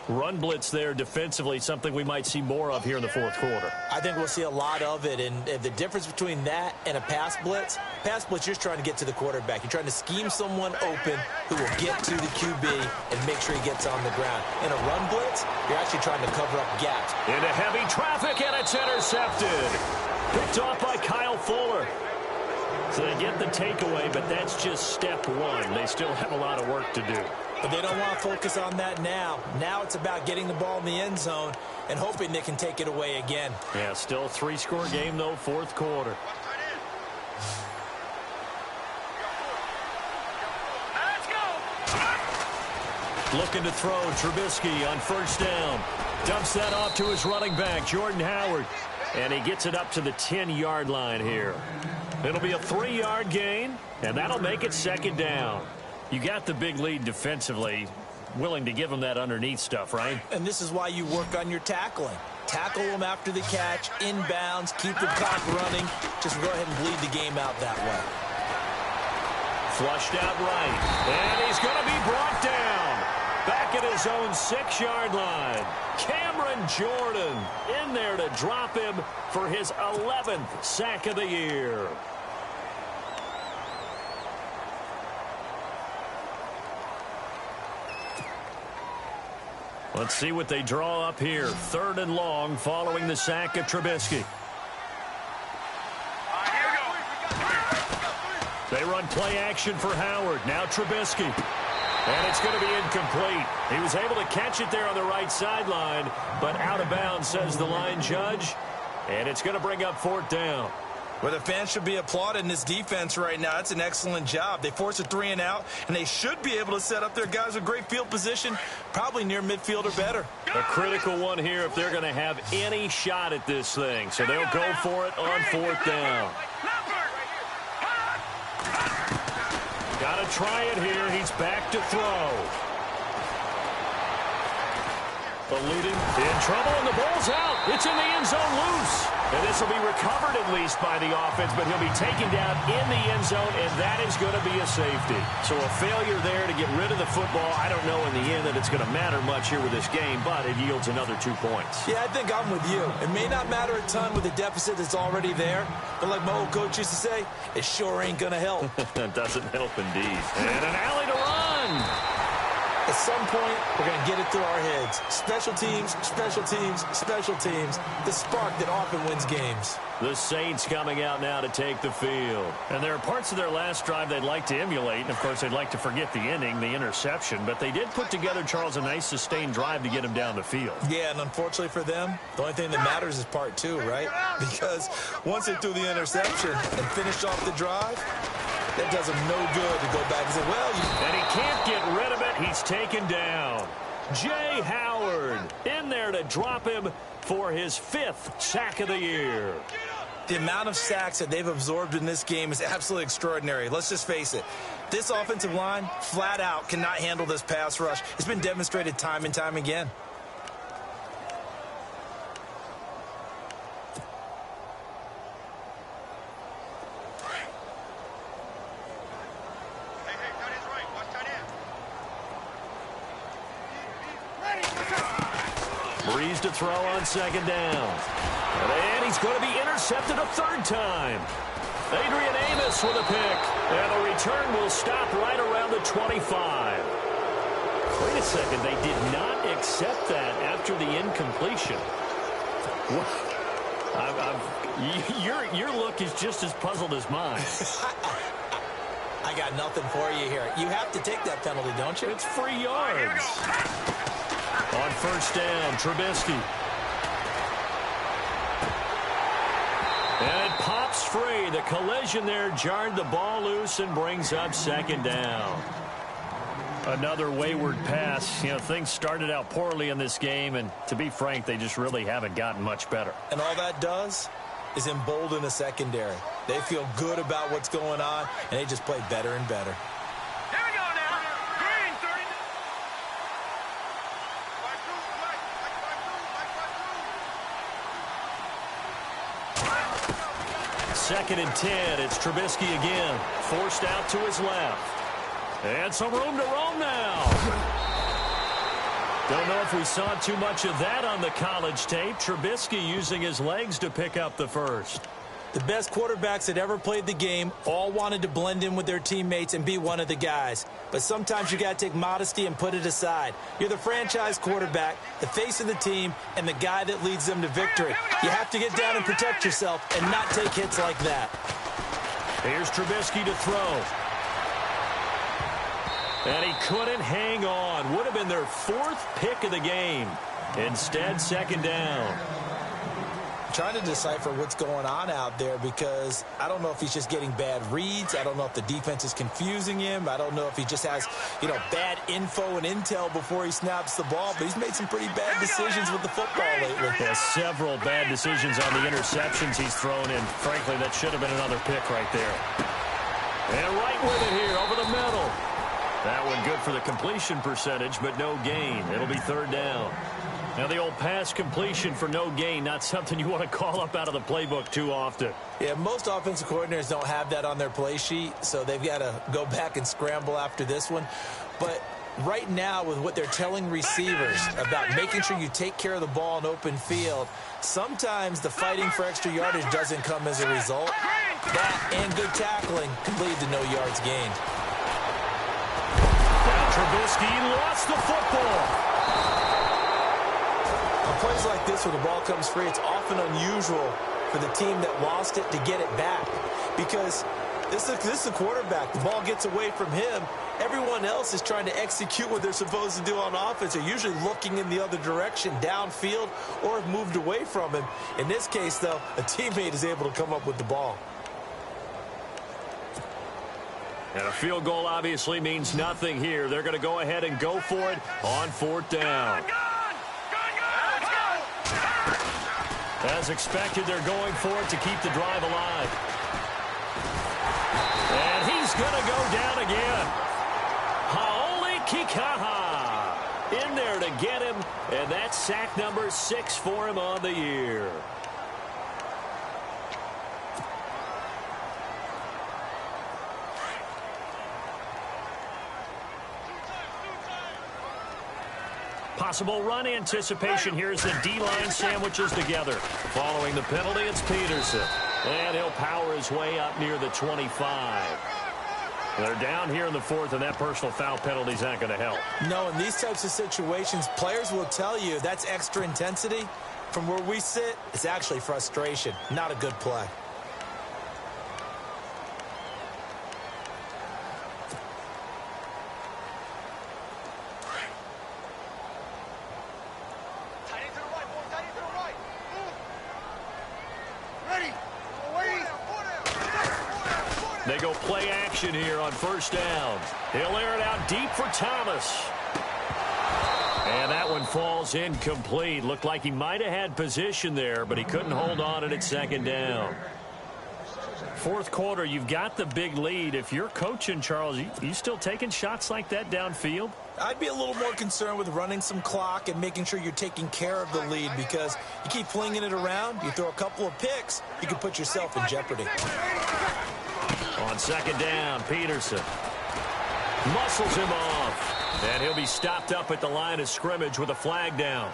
Run blitz there defensively, something we might see more of here in the 4th quarter. I think we'll see a lot of it, and the difference between that and a pass blitz, you're just trying to get to the quarterback. You're trying to scheme someone open who will get to the QB and make sure he gets on the ground. In a run blitz, you're actually trying to cover up gaps. Into heavy traffic, and it's intercepted. Picked off by Kyle Fuller. So they get the takeaway, but that's just step 1. They still have a lot of work to do. But they don't want to focus on that now. Now it's about getting the ball in the end zone and hoping they can take it away again. Yeah, still a 3-score game, though, 4th quarter. Let's go. Looking to throw, Trubisky on 1st down. Dumps that off to his running back, Jordan Howard. And he gets it up to the 10-yard line here. It'll be a 3-yard gain, and that'll make it 2nd down. You got the big lead defensively, willing to give them that underneath stuff, right? And this is why you work on your tackling. Tackle them after the catch, inbounds, keep the clock running. Just go ahead and bleed the game out that way. Flushed out right. And he's going to be brought down. Back at his own 6-yard line. Cameron Jordan in there to drop him for his 11th sack of the year. Let's see what they draw up here. 3rd and long following the sack of Trubisky. They run play action for Howard. Now Trubisky. And it's going to be incomplete. He was able to catch it there on the right sideline, but out of bounds, says the line judge. And it's going to bring up 4th down. Well, the fans should be applauding this defense right now. It's an excellent job. They force a 3 and out, and they should be able to set up their guys with great field position, probably near midfield or better. A critical one here if they're going to have any shot at this thing. So they'll go for it on 4th down. They'll try it here. He's back to throw. The leading in trouble, and the ball's out. It's in the end zone loose. And this will be recovered at least by the offense, but he'll be taken down in the end zone, and that is going to be a safety. So a failure there to get rid of the football. I don't know in the end that it's going to matter much here with this game, but it yields another 2 points. Yeah, I think I'm with you. It may not matter a ton with the deficit that's already there, but like my old coach used to say, it sure ain't going to help. That doesn't help indeed. And an alley to run. At some point, we're going to get it through our heads. Special teams, special teams, special teams. The spark that often wins games. The Saints coming out now to take the field. And there are parts of their last drive they'd like to emulate. And, of course, they'd like to forget the ending, the interception. But they did put together, Charles, a nice sustained drive to get him down the field. Yeah, and unfortunately for them, the only thing that matters is part 2, right? Because once they threw the interception and finished off the drive, that does him no good to go back and say, well, and he can't get rid of it. He's taken down. Jay Howard in there to drop him for his 5th sack of the year. The amount of sacks that they've absorbed in this game is absolutely extraordinary. Let's just face it. This offensive line, flat out, cannot handle this pass rush. It's been demonstrated time and time again. Breeze to throw on 2nd down. And he's going to be intercepted a 3rd time. Adrian Amos with a pick. And the return will stop right around the 25. Wait a second. They did not accept that after the incompletion. Your look is just as puzzled as mine. I got nothing for you here. You have to take that penalty, don't you? It's free yards. On 1st down, Trubisky. And it pops free. The collision there jarred the ball loose and brings up 2nd down. Another wayward pass. You know, things started out poorly in this game, and to be frank, they just really haven't gotten much better. And all that does is embolden the secondary. They feel good about what's going on, and they just play better and better. Here we go now. Green, 30. 2nd and 10. It's Trubisky again. Forced out to his left. And some room to roam now. Don't know if we saw too much of that on the college tape. Trubisky using his legs to pick up the 1st. The best quarterbacks that ever played the game all wanted to blend in with their teammates and be one of the guys. But sometimes you got to take modesty and put it aside. You're the franchise quarterback, the face of the team, and the guy that leads them to victory. You have to get down and protect yourself and not take hits like that. Here's Trubisky to throw. And he couldn't hang on. Would have been their 4th pick of the game. Instead, 2nd down. Trying to decipher what's going on out there because I don't know if he's just getting bad reads. I don't know if the defense is confusing him. I don't know if he just has, bad info and intel before he snaps the ball. But he's made some pretty bad decisions with the football lately. Yeah, several bad decisions on the interceptions he's thrown in. Frankly, that should have been another pick right there. And right with it here, over the middle. That one good for the completion percentage, but no gain. It'll be 3rd down. Now, the old pass completion for no gain, not something you want to call up out of the playbook too often. Yeah, most offensive coordinators don't have that on their play sheet, so they've got to go back and scramble after this one. But right now, with what they're telling receivers about making sure you take care of the ball in open field, sometimes the fighting for extra yardage doesn't come as a result. That and good tackling can lead to no yards gained. Now Trubisky lost the football. On plays like this where the ball comes free, it's often unusual for the team that lost it to get it back because this is a quarterback. The ball gets away from him. Everyone else is trying to execute what they're supposed to do on offense. They're usually looking in the other direction, downfield, or have moved away from him. In this case, though, a teammate is able to come up with the ball. And a field goal obviously means nothing here. They're going to go ahead and go for it on 4th down. As expected, they're going for it to keep the drive alive. And he's going to go down again. Kikaha in there to get him, and that's sack number 6 for him on the year. Possible run anticipation here as the D-line sandwiches together. Following the penalty, it's Peterson. And he'll power his way up near the 25. They're down here in the 4th, and that personal foul penalty is not going to help. No, in these types of situations, players will tell you that's extra intensity. From where we sit, it's actually frustration. Not a good play. They go play action here on first down. He'll air it out deep for Thomas. And that one falls incomplete. Looked like he might have had position there, but he couldn't hold on at second down. 4th quarter, you've got the big lead. If you're coaching, Charles, you still taking shots like that downfield? I'd be a little more concerned with running some clock and making sure you're taking care of the lead, because you keep flinging it around, you throw a couple of picks, you can put yourself in jeopardy. On second down, Peterson muscles him off, and he'll be stopped up at the line of scrimmage with a flag down.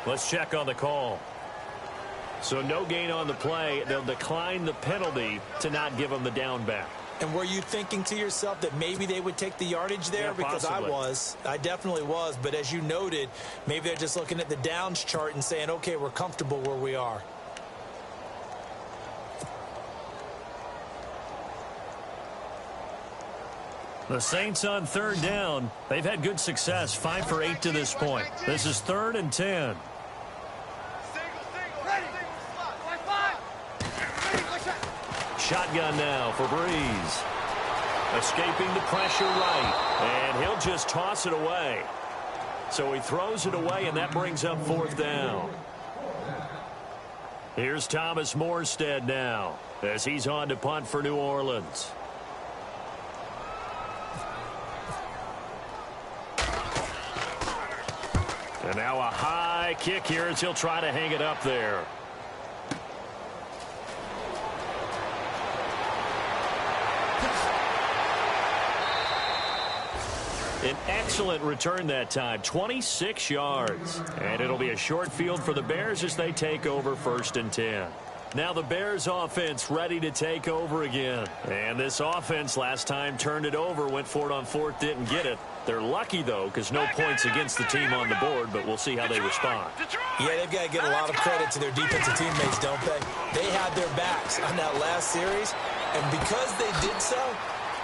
Let's check on the call. So no gain on the play. They'll decline the penalty to not give him the down back. And were you thinking to yourself that maybe they would take the yardage there? Yeah, because possibly. I definitely was. But as you noted, maybe they're just looking at the downs chart and saying, okay, we're comfortable where we are. The Saints on third down. They've had good success, 5 for 8 to this point. This is 3rd and 10. Shotgun now for Breeze. Escaping the pressure right, and he'll just toss it away. So he throws it away, and that brings up 4th down. Here's Thomas Morstead now as he's on to punt for New Orleans. And now a high kick here as he'll try to hang it up there. An excellent return that time, 26 yards. And it'll be a short field for the Bears as they take over 1st and 10. Now the Bears offense ready to take over again. And this offense last time turned it over, went for it on 4th, didn't get it. They're lucky, though, because no points against the team on the board, but we'll see how they respond. Yeah, they've got to get a lot of credit to their defensive teammates, don't they? They had their backs on that last series, and because they did so,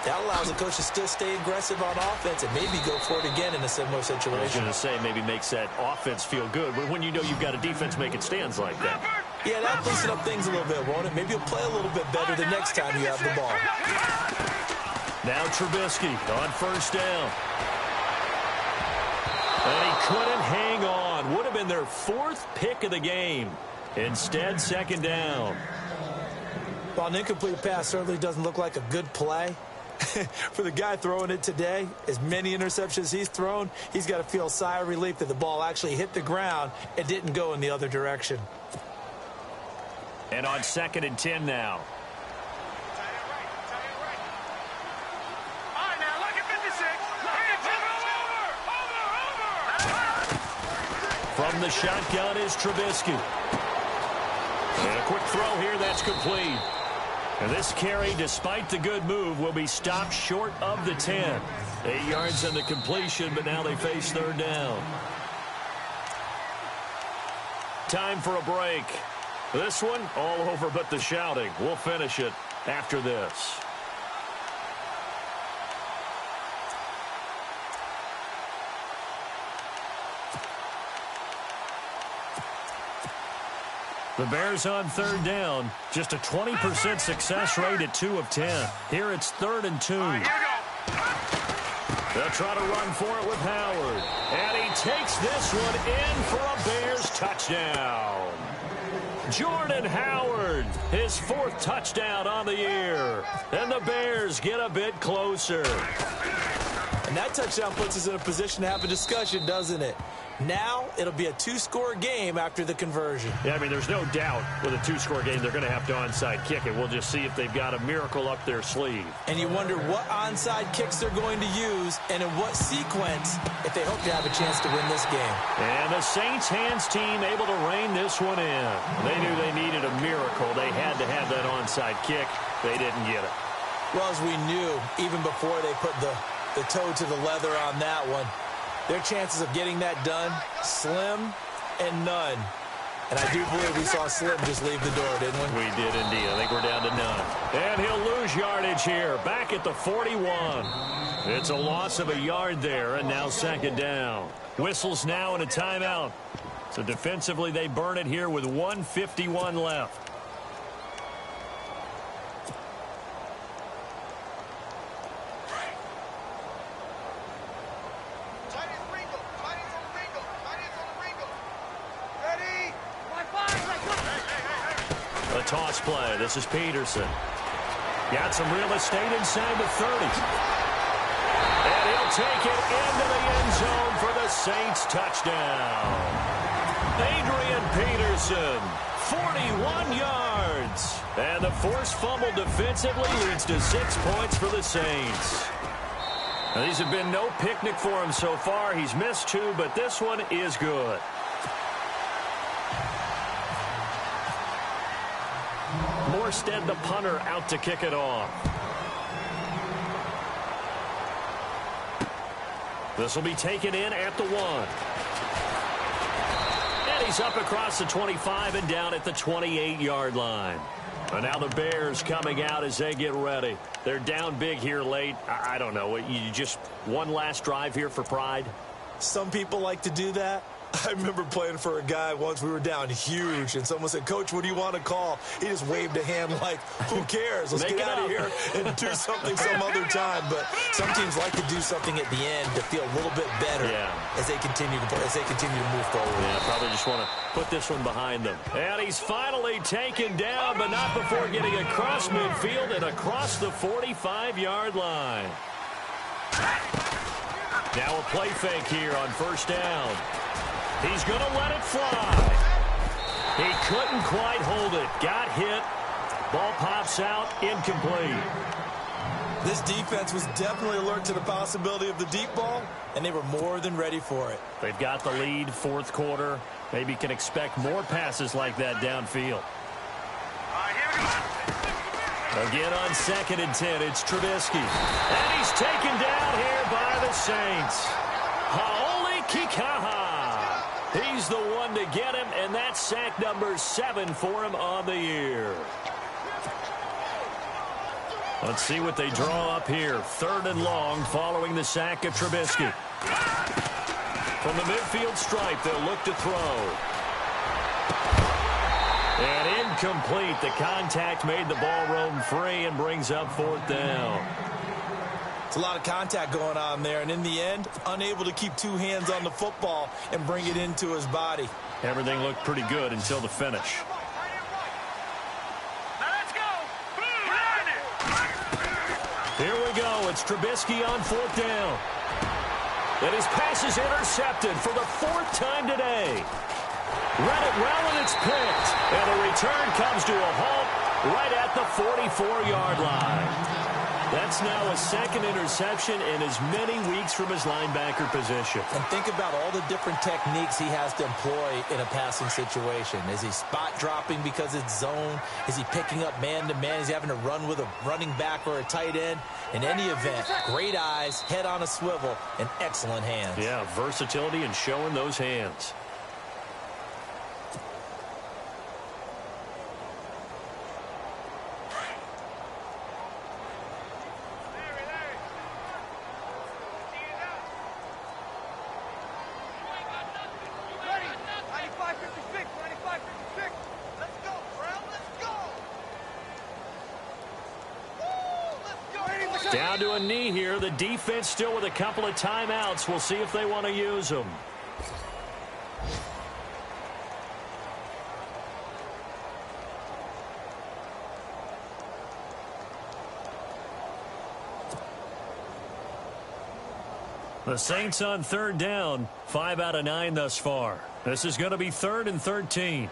that allows the coach to still stay aggressive on offense and maybe go for it again in a similar situation. I was going to say maybe makes that offense feel good, but when you know you've got a defense making stands like that. Yeah, that'll loosen up things a little bit, won't it? Maybe you'll play a little bit better the next time you have the ball. Now Trubisky on first down. And he couldn't hang on. Would have been their 4th pick of the game. Instead, second down. Well, an incomplete pass certainly doesn't look like a good play. For the guy throwing it today, as many interceptions he's thrown, he's got to feel a sigh of relief that the ball actually hit the ground and didn't go in the other direction. And on 2nd and 10 now. From the shotgun is Trubisky. And a quick throw here, that's complete. And this carry, despite the good move, will be stopped short of the 10. 8 yards on the completion, but now they face 3rd down. Time for a break. This one, all over but the shouting. We'll finish it after this. The Bears on 3rd down. Just a 20% success rate at 2 of 10. Here it's 3rd and 2. They'll try to run for it with Howard. And he takes this one in for a Bears touchdown. Jordan Howard, his 4th touchdown on the year. And the Bears get a bit closer. And that touchdown puts us in a position to have a discussion, doesn't it? Now it'll be a two-score game after the conversion. Yeah, I mean, there's no doubt with a two-score game they're going to have to onside kick it. We'll just see if they've got a miracle up their sleeve. And you wonder what onside kicks they're going to use and in what sequence if they hope to have a chance to win this game. And the Saints hands team able to rein this one in. They knew they needed a miracle. They had to have that onside kick. They didn't get it. Well, as we knew, even before they put the toe to the leather on that one, their chances of getting that done, slim and none. And I do believe we saw Slim just leave the door, didn't we? We did indeed. I think we're down to none. And he'll lose yardage here, back at the 41. It's a loss of a yard there, and now second down. Whistles now and a timeout. So defensively, they burn it here with 1:51 left. A toss play. This is Peterson. Got some real estate inside the 30. And he'll take it into the end zone for the Saints touchdown. Adrian Peterson, 41 yards. And the forced fumble defensively leads to 6 points for the Saints. Now, these have been no picnic for him so far. He's missed 2, but this one is good. Morstead, the punter, out to kick it off. This will be taken in at the 1. And he's up across the 25 and down at the 28-yard line. And now the Bears coming out as they get ready. They're down big here late. I don't know. You just one last drive here for pride? Some people like to do that. I remember playing for a guy once. We were down huge, and someone said, "Coach, what do you want to call?" He just waved a hand like, who cares? Let's get out of here and do something some other time. But some teams like to do something at the end to feel a little bit better as they continue to move forward. Yeah, probably just want to put this one behind them. And he's finally taken down, but not before getting across midfield and across the 45-yard line. Now a play fake here on first down. He's going to let it fly. He couldn't quite hold it. Got hit. Ball pops out. Incomplete. This defense was definitely alert to the possibility of the deep ball, and they were more than ready for it. They've got the lead, fourth quarter. Maybe can expect more passes like that downfield. Again on 2nd and 10, it's Trubisky. And he's taken down here by the Saints. Haoli Kikaha. He's the one to get him, and that's sack number 7 for him on the year. Let's see what they draw up here. 3rd and long following the sack of Trubisky. From the midfield stripe, they'll look to throw. And incomplete. The contact made the ball roam free and brings up 4th down. It's a lot of contact going on there, and in the end, unable to keep 2 hands on the football and bring it into his body. Everything looked pretty good until the finish. Here we go. It's Trubisky on 4th down. And his pass is intercepted for the 4th time today. Read it well, and it's picked. And the return comes to a halt right at the 44-yard line. That's now a 2nd interception in as many weeks from his linebacker position. And think about all the different techniques he has to employ in a passing situation. Is he spot dropping because it's zone? Is he picking up man-to-man? Is he having to run with a running back or a tight end? In any event, great eyes, head on a swivel, and excellent hands. Yeah, versatility and showing those hands. Down to a knee here. The defense still with a couple of timeouts. We'll see if they want to use them. The Saints on third down, 5 out of 9 thus far. This is going to be 3rd and 13.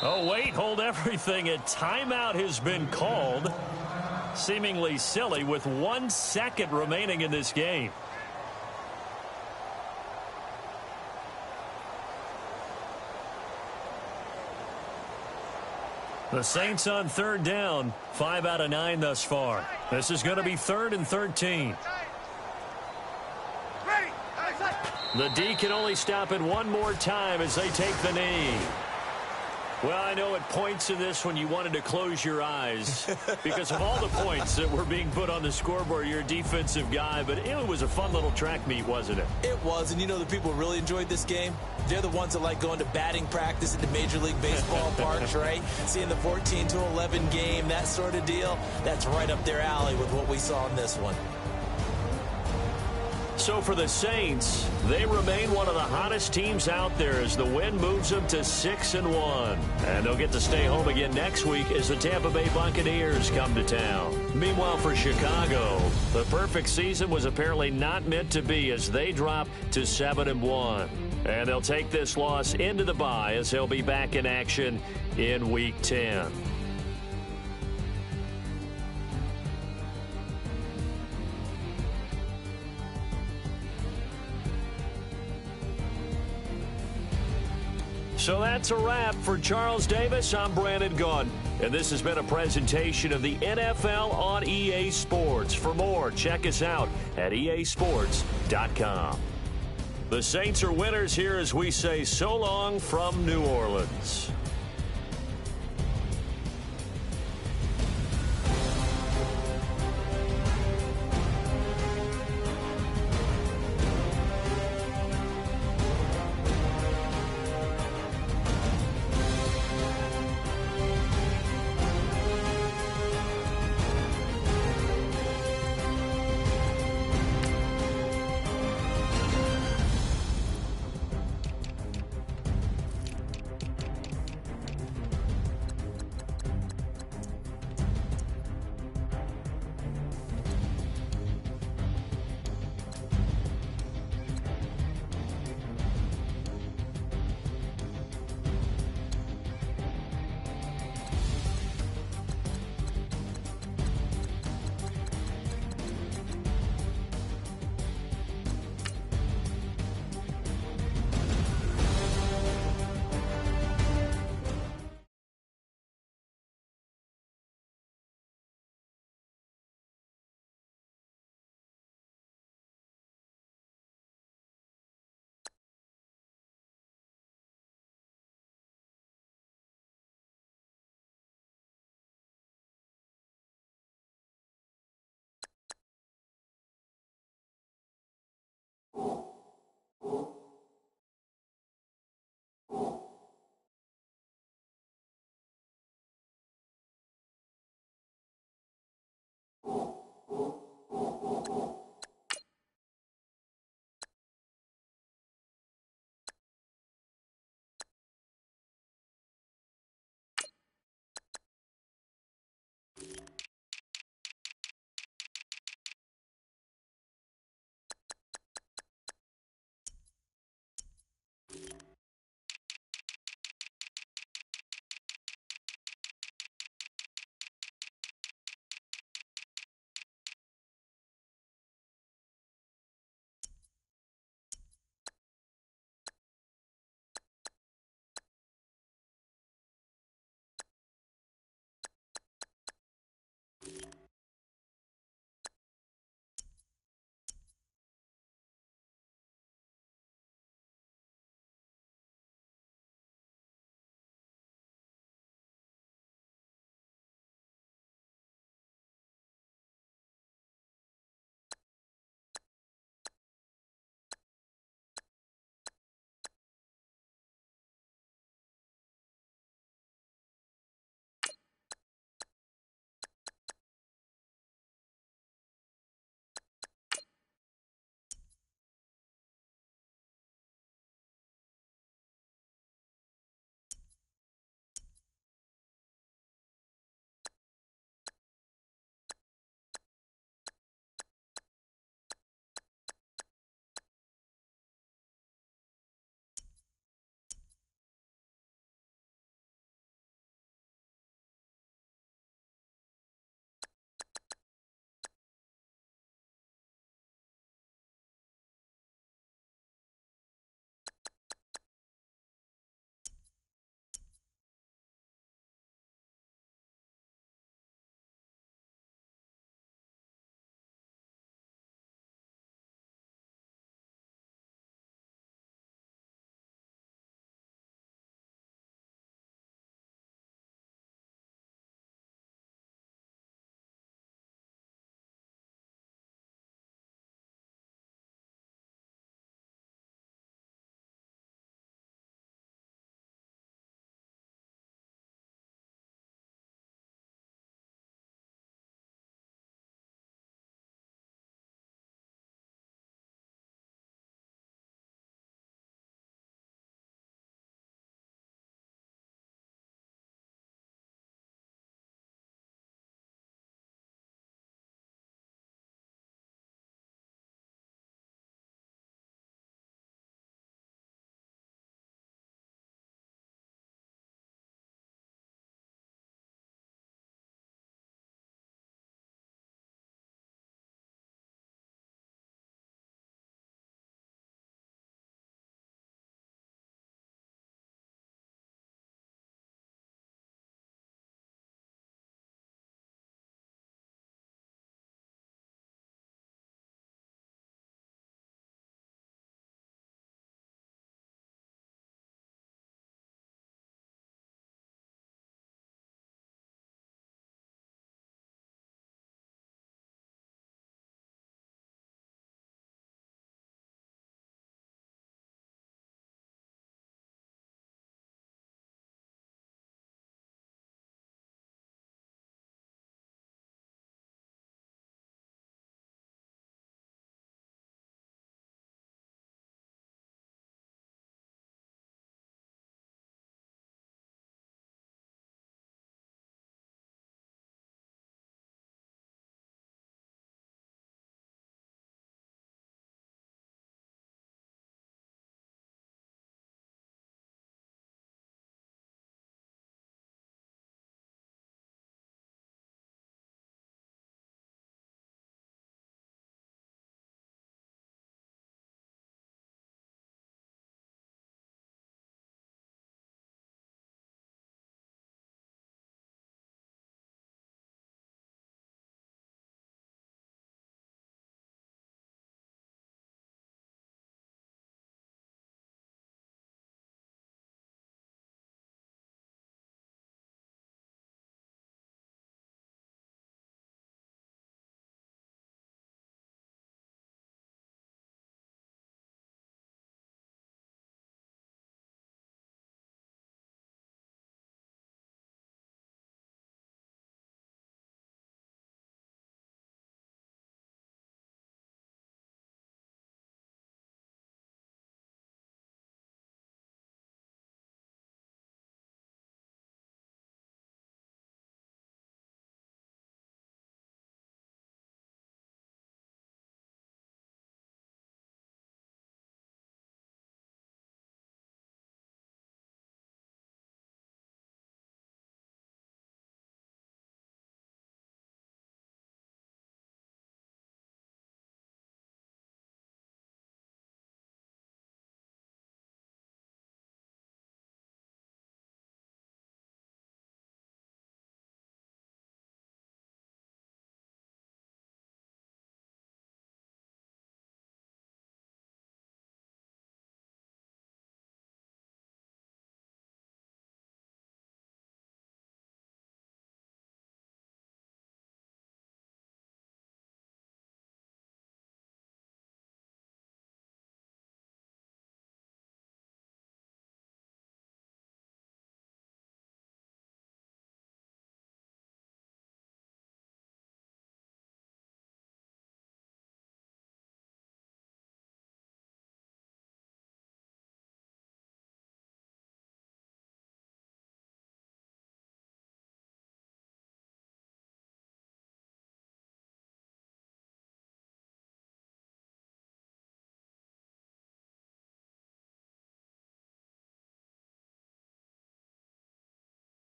Oh, wait, hold everything. A timeout has been called. Seemingly silly with 1 second remaining in this game. The Saints on third down, 5 out of 9 thus far. This is going to be 3rd and 13. The D can only stop it one more time as they take the knee. Well, I know at points in this when you wanted to close your eyes because of all the points that were being put on the scoreboard. You're a defensive guy, but it was a fun little track meet, wasn't it? It was, and you know the people who really enjoyed this game? They're the ones that like going to batting practice at the Major League Baseball parks, right? Seeing the 14-11 game, that sort of deal, that's right up their alley with what we saw in this one. So for the Saints, they remain one of the hottest teams out there as the win moves them to 6-1. And they'll get to stay home again next week as the Tampa Bay Buccaneers come to town. Meanwhile, for Chicago, the perfect season was apparently not meant to be as they drop to 7-1. And they'll take this loss into the bye as they'll be back in action in Week 10. So that's a wrap. For Charles Davis, I'm Brandon Gaudin. And this has been a presentation of the NFL on EA Sports. For more, check us out at easports.com. The Saints are winners here as we say so long from New Orleans.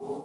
You